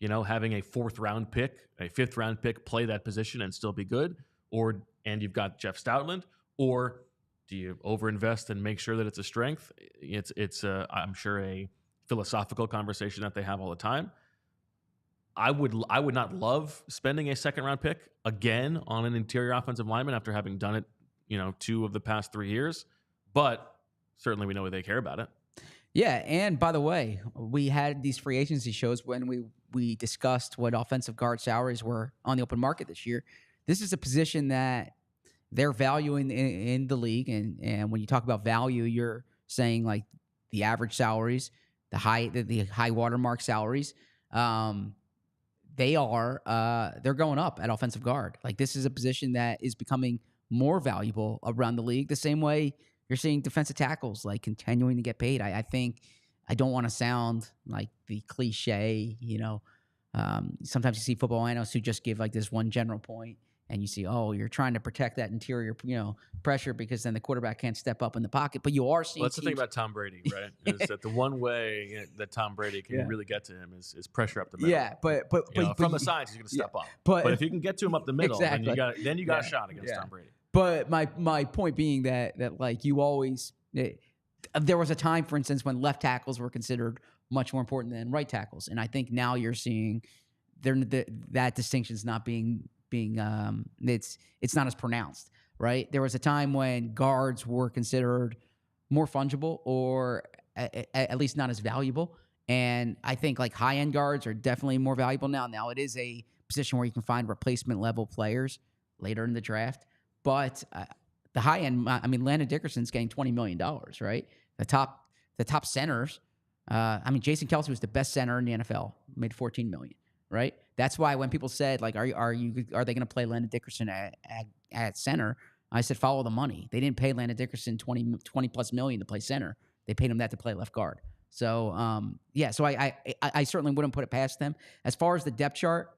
having a 4th round pick, a 5th round pick play that position and still be good? And you've got Jeff Stoutland, or do you overinvest and make sure that it's a strength? It's I'm sure a philosophical conversation that they have all the time. I would not love spending a 2nd round pick again on an interior offensive lineman after having done it, 2 of the past 3 years. But certainly we know they care about it. Yeah, and by the way, we had these free agency shows when we discussed what offensive guard salaries were on the open market this year. This is a position that they're valuing in the league, and when you talk about value, you're saying like the average salaries, the high watermark salaries. They're going up at offensive guard. Like this is a position that is becoming more valuable around the league. The same way you're seeing defensive tackles like continuing to get paid. I think I don't want to sound like the cliche. Sometimes you see football analysts who just give like this one general point. and you see, oh, you're trying to protect that interior, pressure because then the quarterback can't step up in the pocket. But you are seeing. Well, that's the thing about Tom Brady, right? Is that the one way that Tom Brady can really get to him is pressure up the middle. Yeah, but from the sides he's going to step up. But if you can get to him up the middle, exactly. then you got a shot against Tom Brady. But my point being that like you always there was a time, for instance, when left tackles were considered much more important than right tackles, and I think now you're seeing that distinction is not being it's not as pronounced, right? There was a time when guards were considered more fungible or at least not as valuable, and I think like high end guards are definitely more valuable now. Now it is a position where you can find replacement level players later in the draft, but the high end, I mean, Landon Dickerson's getting $20 million, right? The top centers. I mean, Jason Kelce was the best center in the NFL, made $14 million, right? That's why when people said like, are they going to play Landon Dickerson at center? I said, follow the money. They didn't pay Landon Dickerson 20 plus million to play center. They paid him that to play left guard. So so I certainly wouldn't put it past them. As far as the depth chart,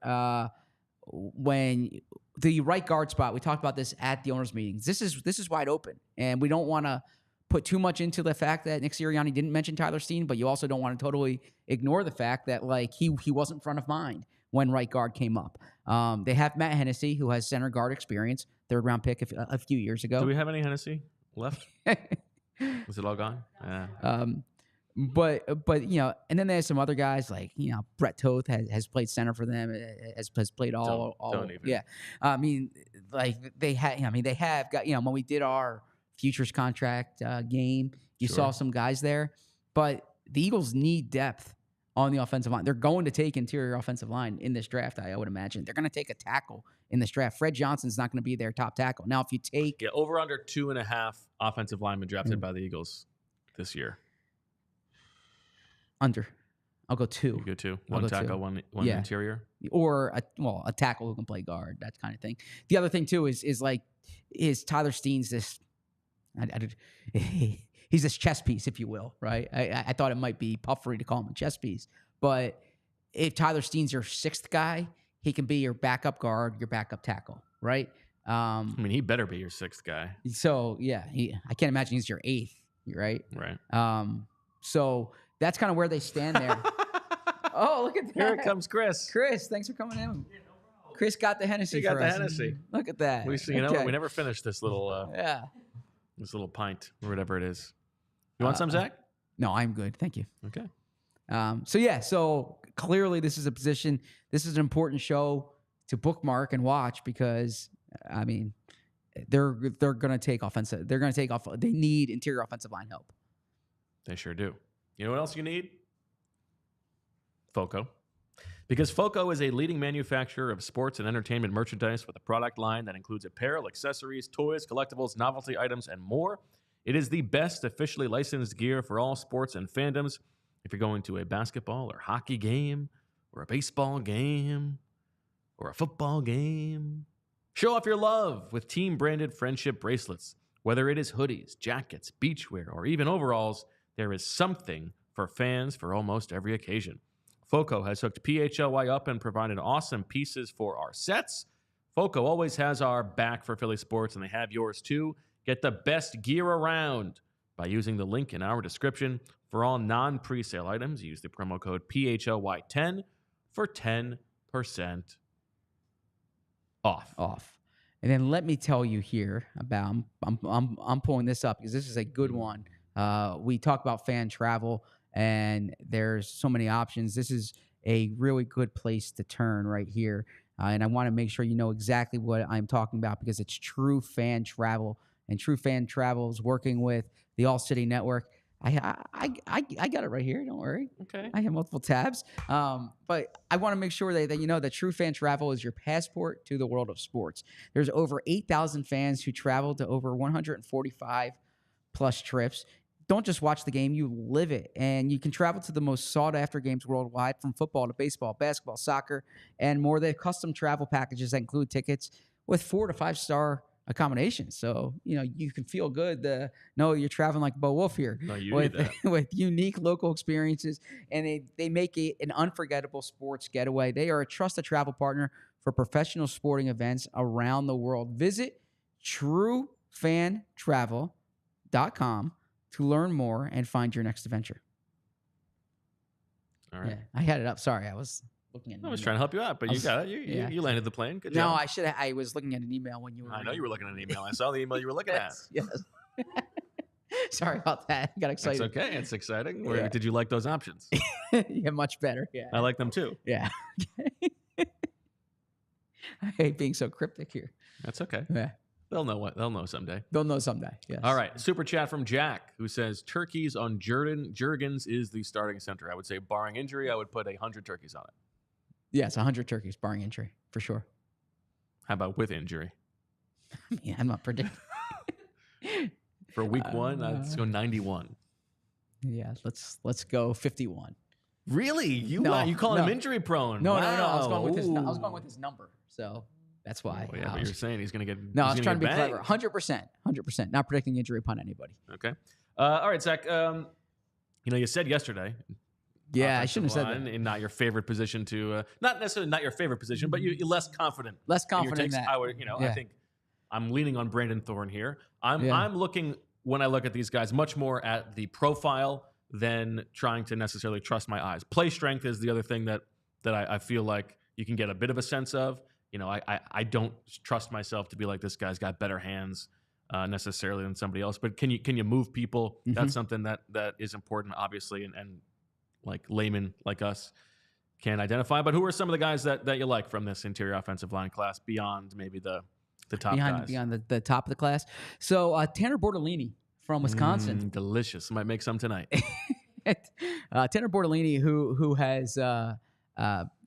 when the right guard spot, we talked about this at the owners' meetings. This is wide open, and we don't want to put too much into the fact that Nick Sirianni didn't mention Tyler Steen, but you also don't want to totally ignore the fact that like he wasn't front of mind when right guard came up. They have Matt Hennessy, who has center guard experience, third round pick a few years ago. Do we have any Hennessy left? Was it all gone? Yeah. But and then there's some other guys like Brett Toth has played center for them, has played all don't even. Yeah. I mean, like they have got when we did our futures contract game, you saw some guys there, but the Eagles need depth on the offensive line. They're going to take interior offensive line in this draft. I would imagine they're going to take a tackle in this draft. Fred Johnson's not going to be their top tackle. Now, if you take over under 2.5 offensive linemen drafted by the Eagles this year. Under. I'll go 2. You go 2. One tackle, one interior. Or a tackle who can play guard, that kind of thing. The other thing too is Tyler Steen's this he's this chess piece, if you will, right? I thought it might be puffery to call him a chess piece, but if Tyler Steen's your 6th guy, he can be your backup guard, your backup tackle, right? I mean, he better be your 6th guy. So yeah, I can't imagine he's your 8th, right? Right. So that's kind of where they stand there. Oh, look at that! Here comes Chris. Chris, thanks for coming in. Chris got the Hennessy. He got for the us. Hennessy. Look at that. You know what? We never finished this little this little pint or whatever it is. You want some, Zach? No, I'm good. Thank you. Okay. So clearly this is a position. This is an important show to bookmark and watch because I mean they're going to take offensive. They're going to take off. They need interior offensive line help. They sure do. You know what else you need? FOCO. Because FOCO is a leading manufacturer of sports and entertainment merchandise with a product line that includes apparel, accessories, toys, collectibles, novelty items, and more. It is the best officially licensed gear for all sports and fandoms. If you're going to a basketball or hockey game or a baseball game or a football game, show off your love with team-branded friendship bracelets. Whether it is hoodies, jackets, beachwear, or even overalls, there is something for fans for almost every occasion. FOCO has hooked PHLY up and provided awesome pieces for our sets. FOCO always has our back for Philly sports, and they have yours too. Get the best gear around by using the link in our description. For all non-presale items, use the promo code PHLY10 for 10% off. And then let me tell you here about I'm pulling this up because this is a good one. We talk about fan travel, and there's so many options. This is a really good place to turn right here. And I want to make sure you know exactly what I'm talking about because it's True Fan Travel. And True Fan Travel is working with the ALLCITY network. I got it right here. Don't worry. Okay. I have multiple tabs. But I want to make sure that you know that True Fan Travel is your passport to the world of sports. There's over 8,000 fans who travel to over 145 plus trips. Don't just watch the game, you live it. And you can travel to the most sought-after games worldwide, from football to baseball, basketball, soccer, and more. They have custom travel packages that include tickets with 4 to 5 star accommodations. So, you can feel good to know you're traveling like Bo Wolf here No, you with, need that. with unique local experiences. And they make it an unforgettable sports getaway. They are a trusted travel partner for professional sporting events around the world. Visit truefantravel.com to learn more and find your next adventure. All right. Yeah, I had it up. Sorry, I was looking at. I was trying to help you out, but you got it. You landed the plane. Good job. No, I was looking at an email when you were. I know you were looking at an email. I saw the email you were looking at. Yes. Sorry about that. I got excited. It's okay. It's exciting. Yeah. Did you like those options? Yeah, much better. Yeah. I like them too. Yeah. I hate being so cryptic here. That's okay. Yeah. They'll know someday. They'll know someday. Yes. All right. Super chat from Jack, who says turkeys on Jurgens is the starting center. I would say barring injury, I would put 100 turkeys on it. Yes, 100 turkeys barring injury for sure. How about with injury? Yeah, I'm not predicting. For week one, let's go 91. Yeah, let's go 51. Really? You calling him injury prone? No, wow. no. I was going with his number. So that's why. Oh, yeah, but you're saying he's going to get. No, I was trying to be banged. clever. 100%. Not predicting injury upon anybody. Okay. All right, Zach. You said yesterday. Yeah, I shouldn't have said that. In not your favorite position to, not necessarily not your favorite position, but you're less confident. Less confident in that. I would, I think I'm leaning on Brandon Thorn here. I'm looking, when I look at these guys, much more at the profile than trying to necessarily trust my eyes. Play strength is the other thing that I feel like you can get a bit of a sense of. I don't trust myself to be like, this guy's got better hands necessarily than somebody else. But can you move people? Mm-hmm. That's something that is important, obviously, and like laymen like us can identify. But who are some of the guys that you like from this interior offensive line class beyond maybe the top guys? Beyond the top of the class. So Tanner Bortolini from Wisconsin. Delicious. Might make some tonight. Tanner Bortolini, who has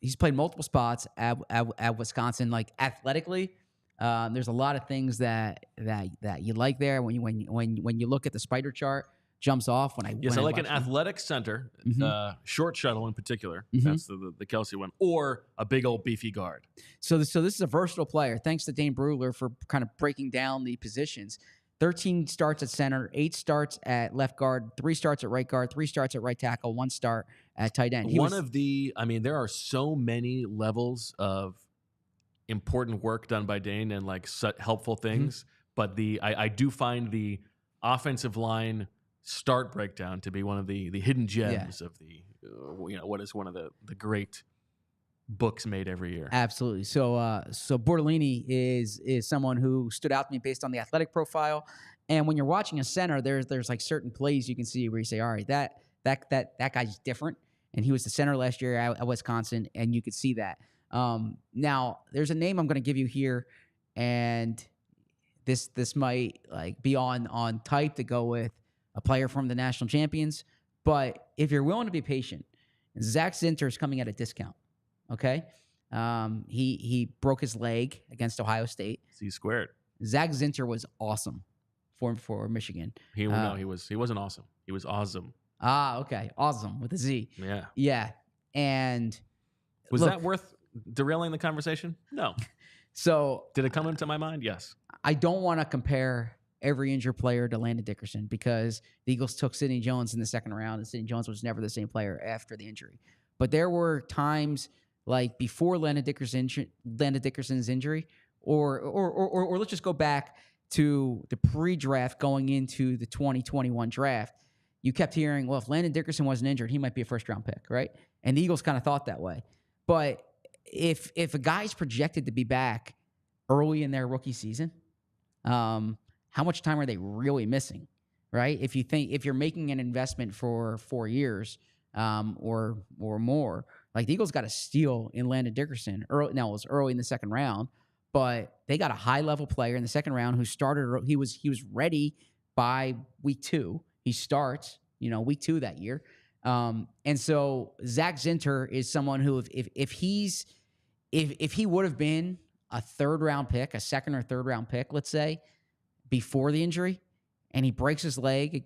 he's played multiple spots at Wisconsin. Like athletically, there's a lot of things that you like there. When you look at the spider chart, jumps off when I like an athletic center, short shuttle in particular. Mm-hmm. That's the PHLY one, or a big old beefy guard. So this is a versatile player. Thanks to Dane Brugler for kind of breaking down the positions. 13 starts at center, 8 starts at left guard, 3 starts at right guard, 3 starts at right tackle, 1 start at tight end. There are so many levels of important work done by Dane and like helpful things, but I do find the offensive line start breakdown to be one of the hidden gems of the what is one of the great books made every year. Absolutely. So Bortolini is someone who stood out to me based on the athletic profile. And when you're watching a center, there's like certain plays you can see where you say, all right, that guy's different. And he was the center last year at Wisconsin, and you could see that. Now there's a name I'm going to give you here, and this might like be on type to go with a player from the national champions. But if you're willing to be patient, Zach Zinter is coming at a discount. Okay. He broke his leg against Ohio State. C squared. Zach Zinter was awesome for Michigan. He wasn't awesome. He was awesome. Okay. Awesome with a Z. Yeah. Yeah. And was that worth derailing the conversation? No. So did it come into my mind? Yes. I don't want to compare every injured player to Landon Dickerson because the Eagles took Sidney Jones in the second round, and Sidney Jones was never the same player after the injury. But there were times like before Landon Dickerson's injury, or let's just go back to the pre-draft going into the 2021 draft. You kept hearing, well, if Landon Dickerson wasn't injured, he might be a first-round pick, right? And the Eagles kind of thought that way. But if a guy's projected to be back early in their rookie season, how much time are they really missing, right? If you're making an investment for 4 years or more, like the Eagles got a steal in Landon Dickerson. Now it was early in the second round, but they got a high-level player in the second round who started. He was ready by week 2. He starts, week 2 that year. And so Zach Zinter is someone who, if he would have been a third-round pick, a second or third-round pick, let's say, before the injury, and he breaks his leg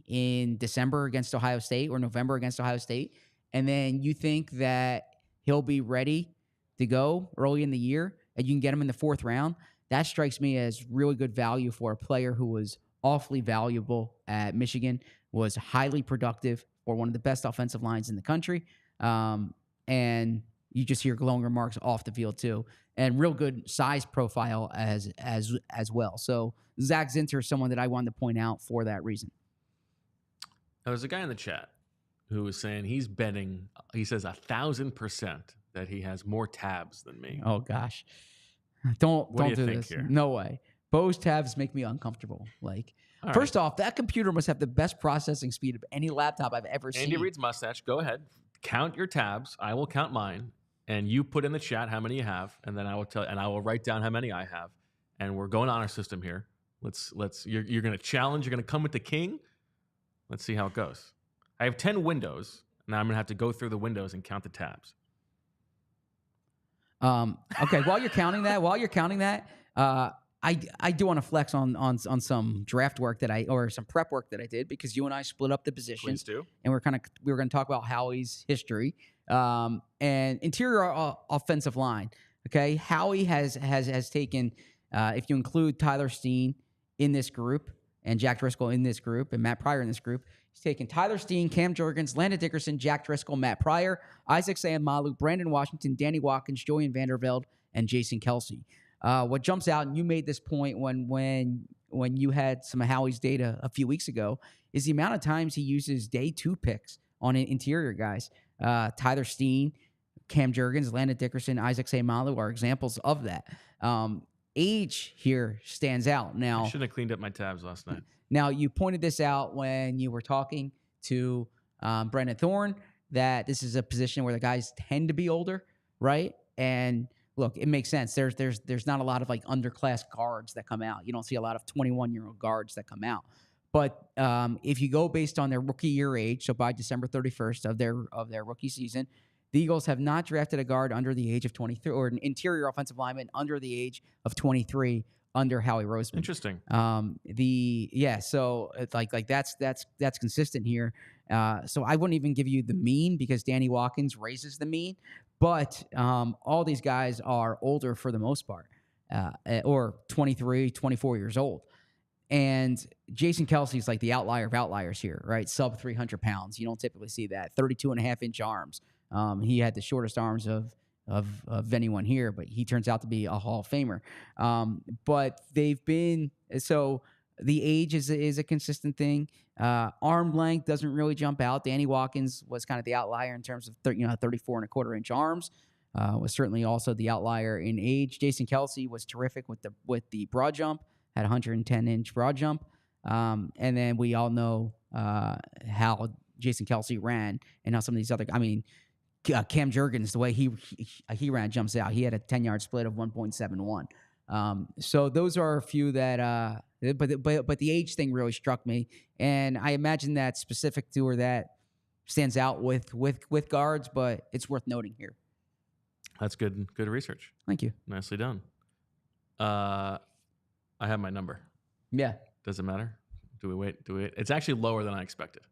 in December against Ohio State or November against Ohio State, and then you think that he'll be ready to go early in the year, and you can get him in the 4th round, that strikes me as really good value for a player who was awfully valuable at Michigan, was highly productive for one of the best offensive lines in the country. And you just hear glowing remarks off the field too, and real good size profile as well. So Zach Zinter is someone that I wanted to point out for that reason. There's a guy in the chat who was saying he's betting. He says 1,000% that he has more tabs than me. Oh gosh, don't do you do think this. here? No way. Bose tabs make me uncomfortable. Like, All first off, that computer must have the best processing speed of any laptop I've ever seen. Andy Reid's mustache. Go ahead, count your tabs. I will count mine, and you put in the chat how many you have, and then I will tell, and I will write down how many I have. And we're going on our system here. Let's. You're going to challenge. You're going to come with the king. Let's see how it goes. I have 10 windows. Now I'm going to have to go through the windows and count the tabs. Okay. While you're counting that, I do want to flex on some draft work or some prep work that I did, because you and I split up the positions. Please do. And we were going to talk about Howie's history and interior offensive line. Okay, Howie has taken, if you include Tyler Steen in this group and Jack Driscoll in this group and Matt Pryor in this group, he's taken Tyler Steen, Cam Jurgens, Landon Dickerson, Jack Driscoll, Matt Pryor, Isaac Sayamalu, Brandon Washington, Danny Watkins, Julian Vandervelde, and Jason Kelsey. What jumps out, and you made this point when you had some of Howie's data a few weeks ago, is the amount of times he uses day 2 picks on interior guys. Tyler Steen, Cam Jurgens, Landon Dickerson, Isaac Sayamalu are examples of that. Age here stands out. Now, I shouldn't have cleaned up my tabs last night. Now, you pointed this out when you were talking to Brandon Thorn, that this is a position where the guys tend to be older, right? And look, it makes sense. There's not a lot of like underclass guards that come out. You don't see a lot of 21-year-old guards that come out. But if you go based on their rookie year age, so by December 31st of their rookie season, the Eagles have not drafted a guard under the age of 23, or an interior offensive lineman under the age of 23 under Howie Roseman. Interesting. So it's like that's consistent here. So I wouldn't even give you the mean, because Danny Watkins raises the mean, but all these guys are older for the most part, or 23, 24 years old. And Jason Kelsey's like the outlier of outliers here, right? Sub 300 pounds. You don't typically see that. 32.5-inch arms. He had the shortest arms of anyone here, but he turns out to be a Hall of Famer. But they've been, so the age is a consistent thing. Arm length doesn't really jump out. Danny Watkins was kind of the outlier in terms of 34.25-inch arms. Was certainly also the outlier in age. Jason Kelsey was terrific with the broad jump, had 110-inch broad jump. And then we all know how Jason Kelsey ran, and how some of these other, Cam Jurgens, the way he ran jumps out. He had a 10-yard split of 1.71. So those are a few that, but the age thing really struck me, and I imagine that specific to, or that stands out with guards, but it's worth noting here. That's good research. Thank you. Nicely done. I have my number. Yeah. Does it matter? Do we wait? It's actually lower than I expected.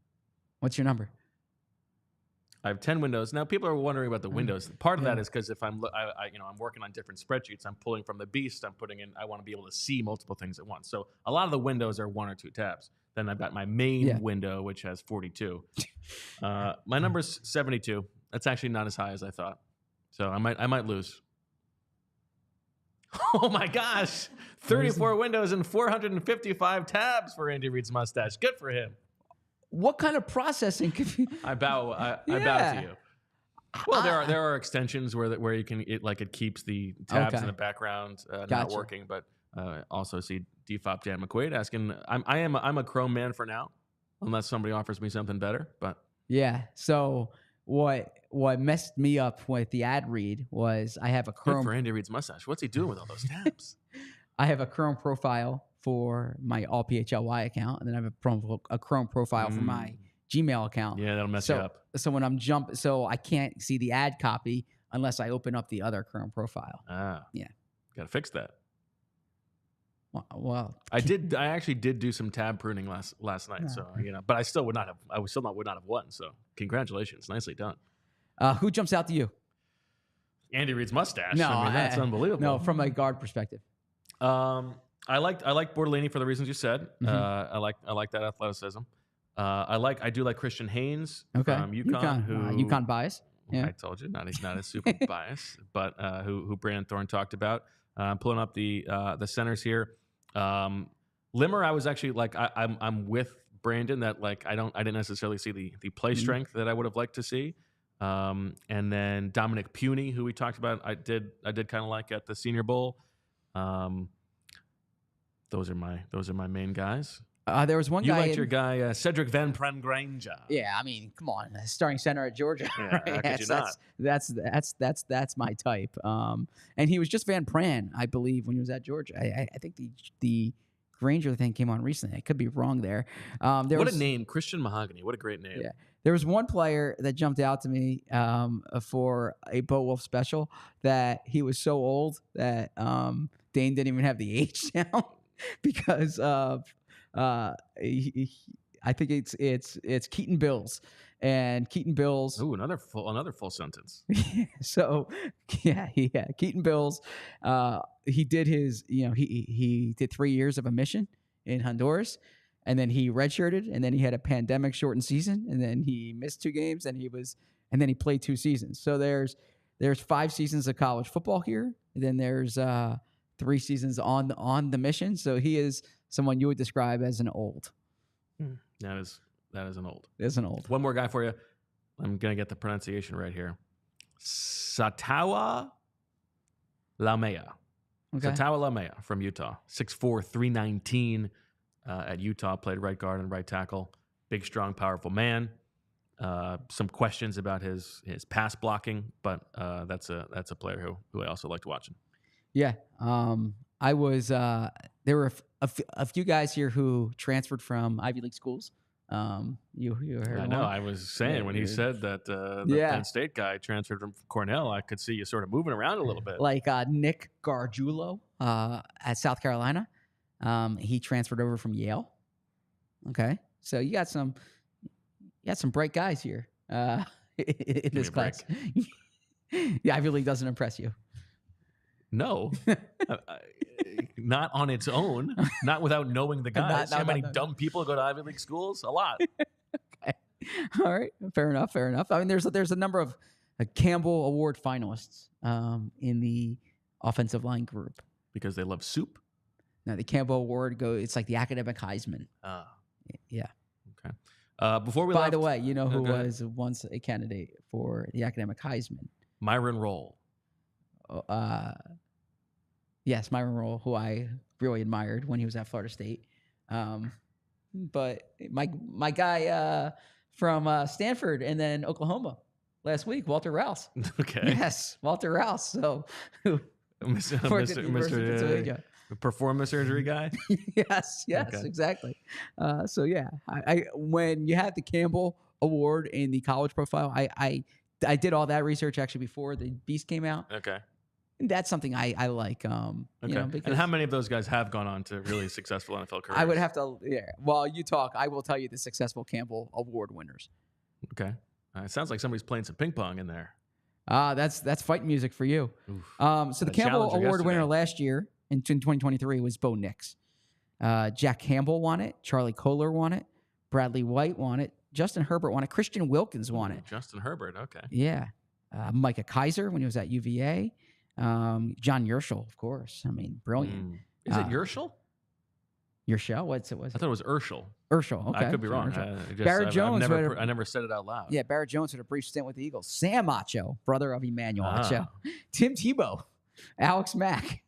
What's your number? I have 10 windows. Now, people are wondering about the windows. Part of that is because if I'm working on different spreadsheets, I'm pulling from the beast. I'm putting in, I want to be able to see multiple things at once. So a lot of the windows are 1 or 2 tabs. Then I've got my main window, which has 42. My number's 72. That's actually not as high as I thought. So I might lose. Oh my gosh, 34 windows and 455 tabs for Andy Reid's mustache. Good for him. What kind of processing could you? I bow to you. Well, there are extensions where you can it keeps the tabs in the background not working, but also see Defop Dan McQuaid asking, I'm a Chrome man for now, unless somebody offers me something better. But yeah, so what messed me up with the ad read was I have a Chrome. Good for Andy Reid's mustache. What's he doing with all those tabs? I have a Chrome profile for my all PHLY account, and then I have a Chrome profile for my Gmail account. Yeah, that'll mess you up. So when I'm so I can't see the ad copy unless I open up the other Chrome profile. Yeah, got to fix that. Well, I actually did do some tab pruning last night. So but I still would not have won. So congratulations, nicely done. Who jumps out to you? Andy Reid's mustache. No, that's unbelievable. No, from a guard perspective. I like Bortolini for the reasons you said. Mhm. I like that athleticism. I do like Christian Haynes Okay. from UConn, who UConn bias. Yeah. I told you not a super bias, but who Brandon Thorn talked about. I'm pulling up the centers here. Limmer, I was actually like I'm with Brandon that like I didn't necessarily see the play strength that I would have liked to see. And then Dominic Puny, who we talked about, I did kind of like at the Senior Bowl. Those are my main guys. There was one You guy. liked your guy Cedric Van Prengranger. Yeah, I mean, come on, starting center at Georgia. Yeah, how could you not? That's my type. And he was just Van Pran, I believe, when he was at Georgia. I think the Granger thing came on recently. I could be wrong there. What a name, Christian Mahogany. What a great name. Yeah. There was one player that jumped out to me for a Bo Wolf special that he was so old that Dane didn't even have the age down because of I think it's Keaton Bills. And Keaton Bills. Ooh, another full sentence. So yeah, Keaton Bills. He did his, he did 3 years of a mission in Honduras, and then he redshirted, and then he had a pandemic shortened season, and then he missed 2 games, and then he played 2 seasons. So there's 5 seasons of college football here, and then there's 3 seasons on the mission. So he is someone you would describe as an old. That is an old. Is an old. One more guy for you. I'm gonna get the pronunciation right here. Satawa Lamea. Okay. Satawa Lamea from Utah. 6'4", 319 at Utah. Played right guard and right tackle. Big, strong, powerful man. Some questions about his pass blocking, but that's a player who I also liked watching. Yeah. I was. There were a few guys here who transferred from Ivy League schools. You heard I know. I was saying when he said that the Penn State guy transferred from Cornell, I could see you sort of moving around a little bit. Like Nick Gargiulo at South Carolina. He transferred over from Yale. Okay, so you got some bright guys here in this class. The Ivy League doesn't impress you. No, not on its own. Not without knowing the guys. How many dumb people go to Ivy League schools? A lot. Okay. All right. Fair enough. I mean, there's a number of Campbell Award finalists in the offensive line group because they love soup. No, the Campbell Award it's like the academic Heisman. Yeah. Okay. Before we by the way, you know who was once a candidate for the academic Heisman? Myron Rolle. Yes, Myron Rolle, who I really admired when he was at Florida State. But my guy from Stanford and then Oklahoma last week, Walter Rouse. Okay. Yes, Walter Rouse. So, Mr. Performance surgery guy. Yes, okay. Exactly. So yeah, I when you had the Campbell Award in the college profile, I did all that research actually before the Beast came out. Okay. That's something I like. Okay. And how many of those guys have gone on to really successful NFL careers? I would have to, While you talk, I will tell you the successful Campbell Award winners. Okay. It sounds like somebody's playing some ping pong in there. That's fight music for you. So the Campbell Award winner last year in 2023 was Bo Nix. Jack Campbell won it. Charlie Kohler won it. Bradley White won it. Justin Herbert won it. Christian Wilkins won it. Justin Herbert, okay. Yeah. Micah Kaiser when he was at UVA. John Urschel, of course. I mean, brilliant. Is it Urschel? Urschel? What's it? I thought it was Urschel. Urschel, okay. I could be wrong. Barrett Jones. I never said it out loud. Yeah, Barrett Jones had a brief stint with the Eagles. Sam Acho, brother of Emmanuel Acho. Tim Tebow. Alex Mack.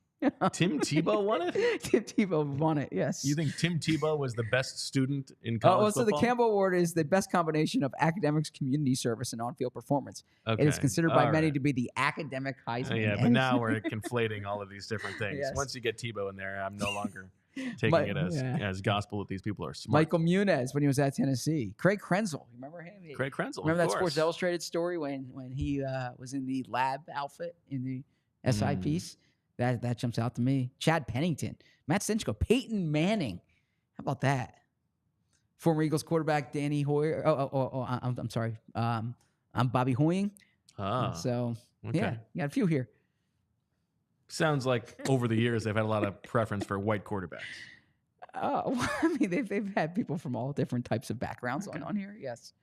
Tim Tebow won it? Tim Tebow won it, yes. You think Tim Tebow was the best student in college football? So the Campbell Award is the best combination of academics, community service, and on-field performance. Okay. It is considered by many to be the academic Heisman. Yeah, but now we're conflating all of these different things. Yes. Once you get Tebow in there, I'm no longer taking it as gospel that these people are smart. Michael Muniz when he was at Tennessee. Craig Krenzel. Remember him? Craig Krenzel, remember that Sports Illustrated story when he was in the lab outfit in the SI piece? That jumps out to me. Chad Pennington, Matt Stinchko, Peyton Manning. How about that? Former Eagles quarterback Danny Hoyer. I'm sorry. I'm Bobby Hoying. So yeah, you got a few here. Sounds like over the years they've had a lot of preference for white quarterbacks. I mean, they've had people from all different types of backgrounds on here. Yes.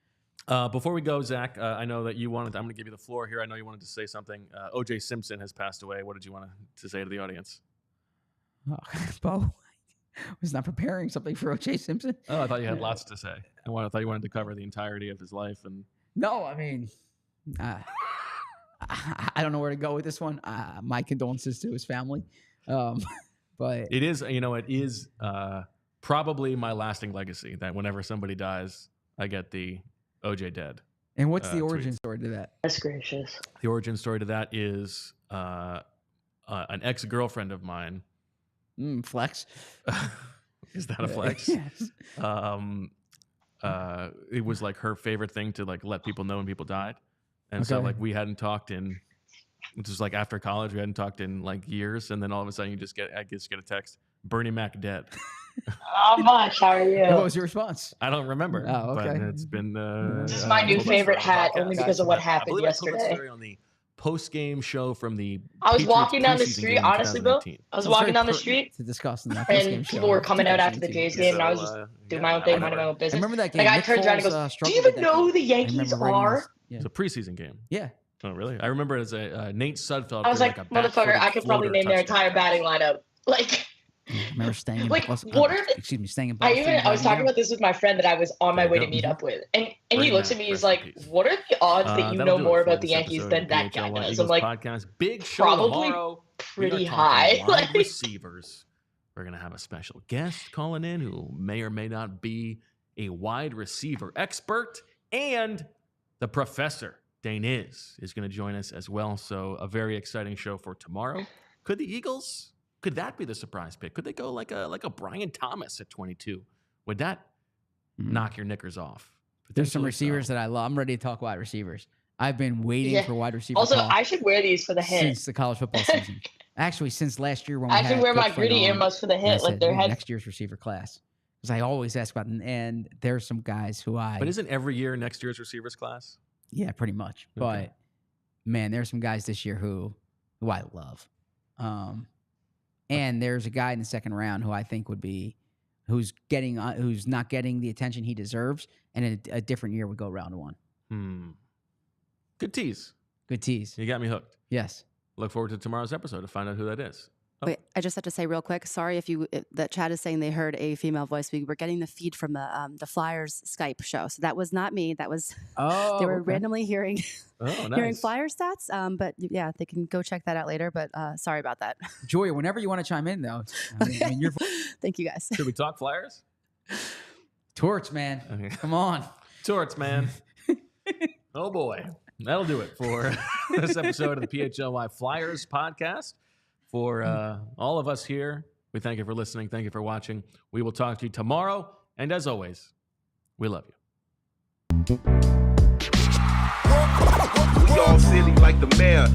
Before we go, Zach, I know that you wanted. I'm going to give you the floor here. I know you wanted to say something. O.J. Simpson has passed away. What did you want to say to the audience? Oh, Bo was not preparing something for O.J. Simpson. Oh, I thought you had lots to say. I thought you wanted to cover the entirety of his life. And no, I mean, I don't know where to go with this one. My condolences to his family. But it is probably my lasting legacy that whenever somebody dies, I get the OJ dead. And what's the tweets. origin story to that? That's gracious. The origin story to that is an ex-girlfriend of mine. Flex. Is that a flex? Yes. It was like her favorite thing to like let people know when people died. And so like we hadn't talked in, which was like after college, we hadn't talked in like years. And then all of a sudden I just get a text, Bernie Mac dead. How much? How are you? What was your response? I don't remember. Oh, okay. But it's been. This is my new favorite hat, only because of what happened yesterday. I told that story on the post-game show from the. I was Patriots walking down the preseason street, game in honestly, Bill. 2019. I was walking down the street, to discuss in that and people were coming out after the Jays game, and I was just doing my own thing, minding my own I business. remember that game. Like I Nick turned around and Foles, goes, "Do struggled you with even that know game. who the I Yankees remember writing are?" this. Yeah. It's a preseason game. Yeah. Oh, really? I remember it as a Nate Sudfeld. I was like, a "Motherfucker, back-footed I could probably floater name their touchdown entire batting lineup." Like. I remember staying in Like, Boston. what are the- Excuse me, staying in I Boston. was talking about this with my friend that I was on my There way you to go. meet up with, and Bernie he looks Mac, at me, he's rest in like, peace. "What are the odds that you That'll know do it more for about the this Yankees episode than of that the guy PHLY does?" Eagles I'm like, podcast. Big show probably tomorrow. pretty We are talking high. Wide Like, receivers. We're gonna have a special guest calling in who may or may not be a wide receiver expert, and the professor Dane is going to join us as well. So a very exciting show for tomorrow. Could the Eagles? Could that be the surprise pick? Could they go like a Brian Thomas at 22? Would that knock your knickers off? There's some Potentially receivers so. that I love. I'm ready to talk wide receivers. I've been waiting Yeah. for wide receiver also, talk I should wear these for the hit. since the college football season. Actually, since last year when we I should had wear my Coach gritty Flynn on, earmuffs for the and I hit, like said, their "Ooh, heads. next year's receiver class." Because I always ask about them, and there's some guys who But isn't every year next year's receivers class? yeah, pretty much. Okay. But man, there's some guys this year who I love. And there's a guy in the second round who I think would be, who's not getting the attention he deserves, and in a different year would go round one. Good tease. Good tease. You got me hooked. Yes. Look forward to tomorrow's episode to find out who that is. Oh. Wait, I just have to say real quick. Sorry if that chat is saying they heard a female voice. We were getting the feed from the Flyers Skype show, so that was not me. That was Oh, they were okay. randomly hearing Oh, nice. hearing Flyer stats. But yeah, they can go check that out later. But sorry about that. Joya, whenever you want to chime in, though. I mean, your Thank you guys. Should we talk Flyers? torch, man. Okay. Come on. Torts, man. Oh, boy. That'll do it for this episode of the PHLY Flyers podcast. For all of us here, we thank you for listening. Thank you for watching. We will talk to you tomorrow. And as always, we love you. We all silly like the mayor.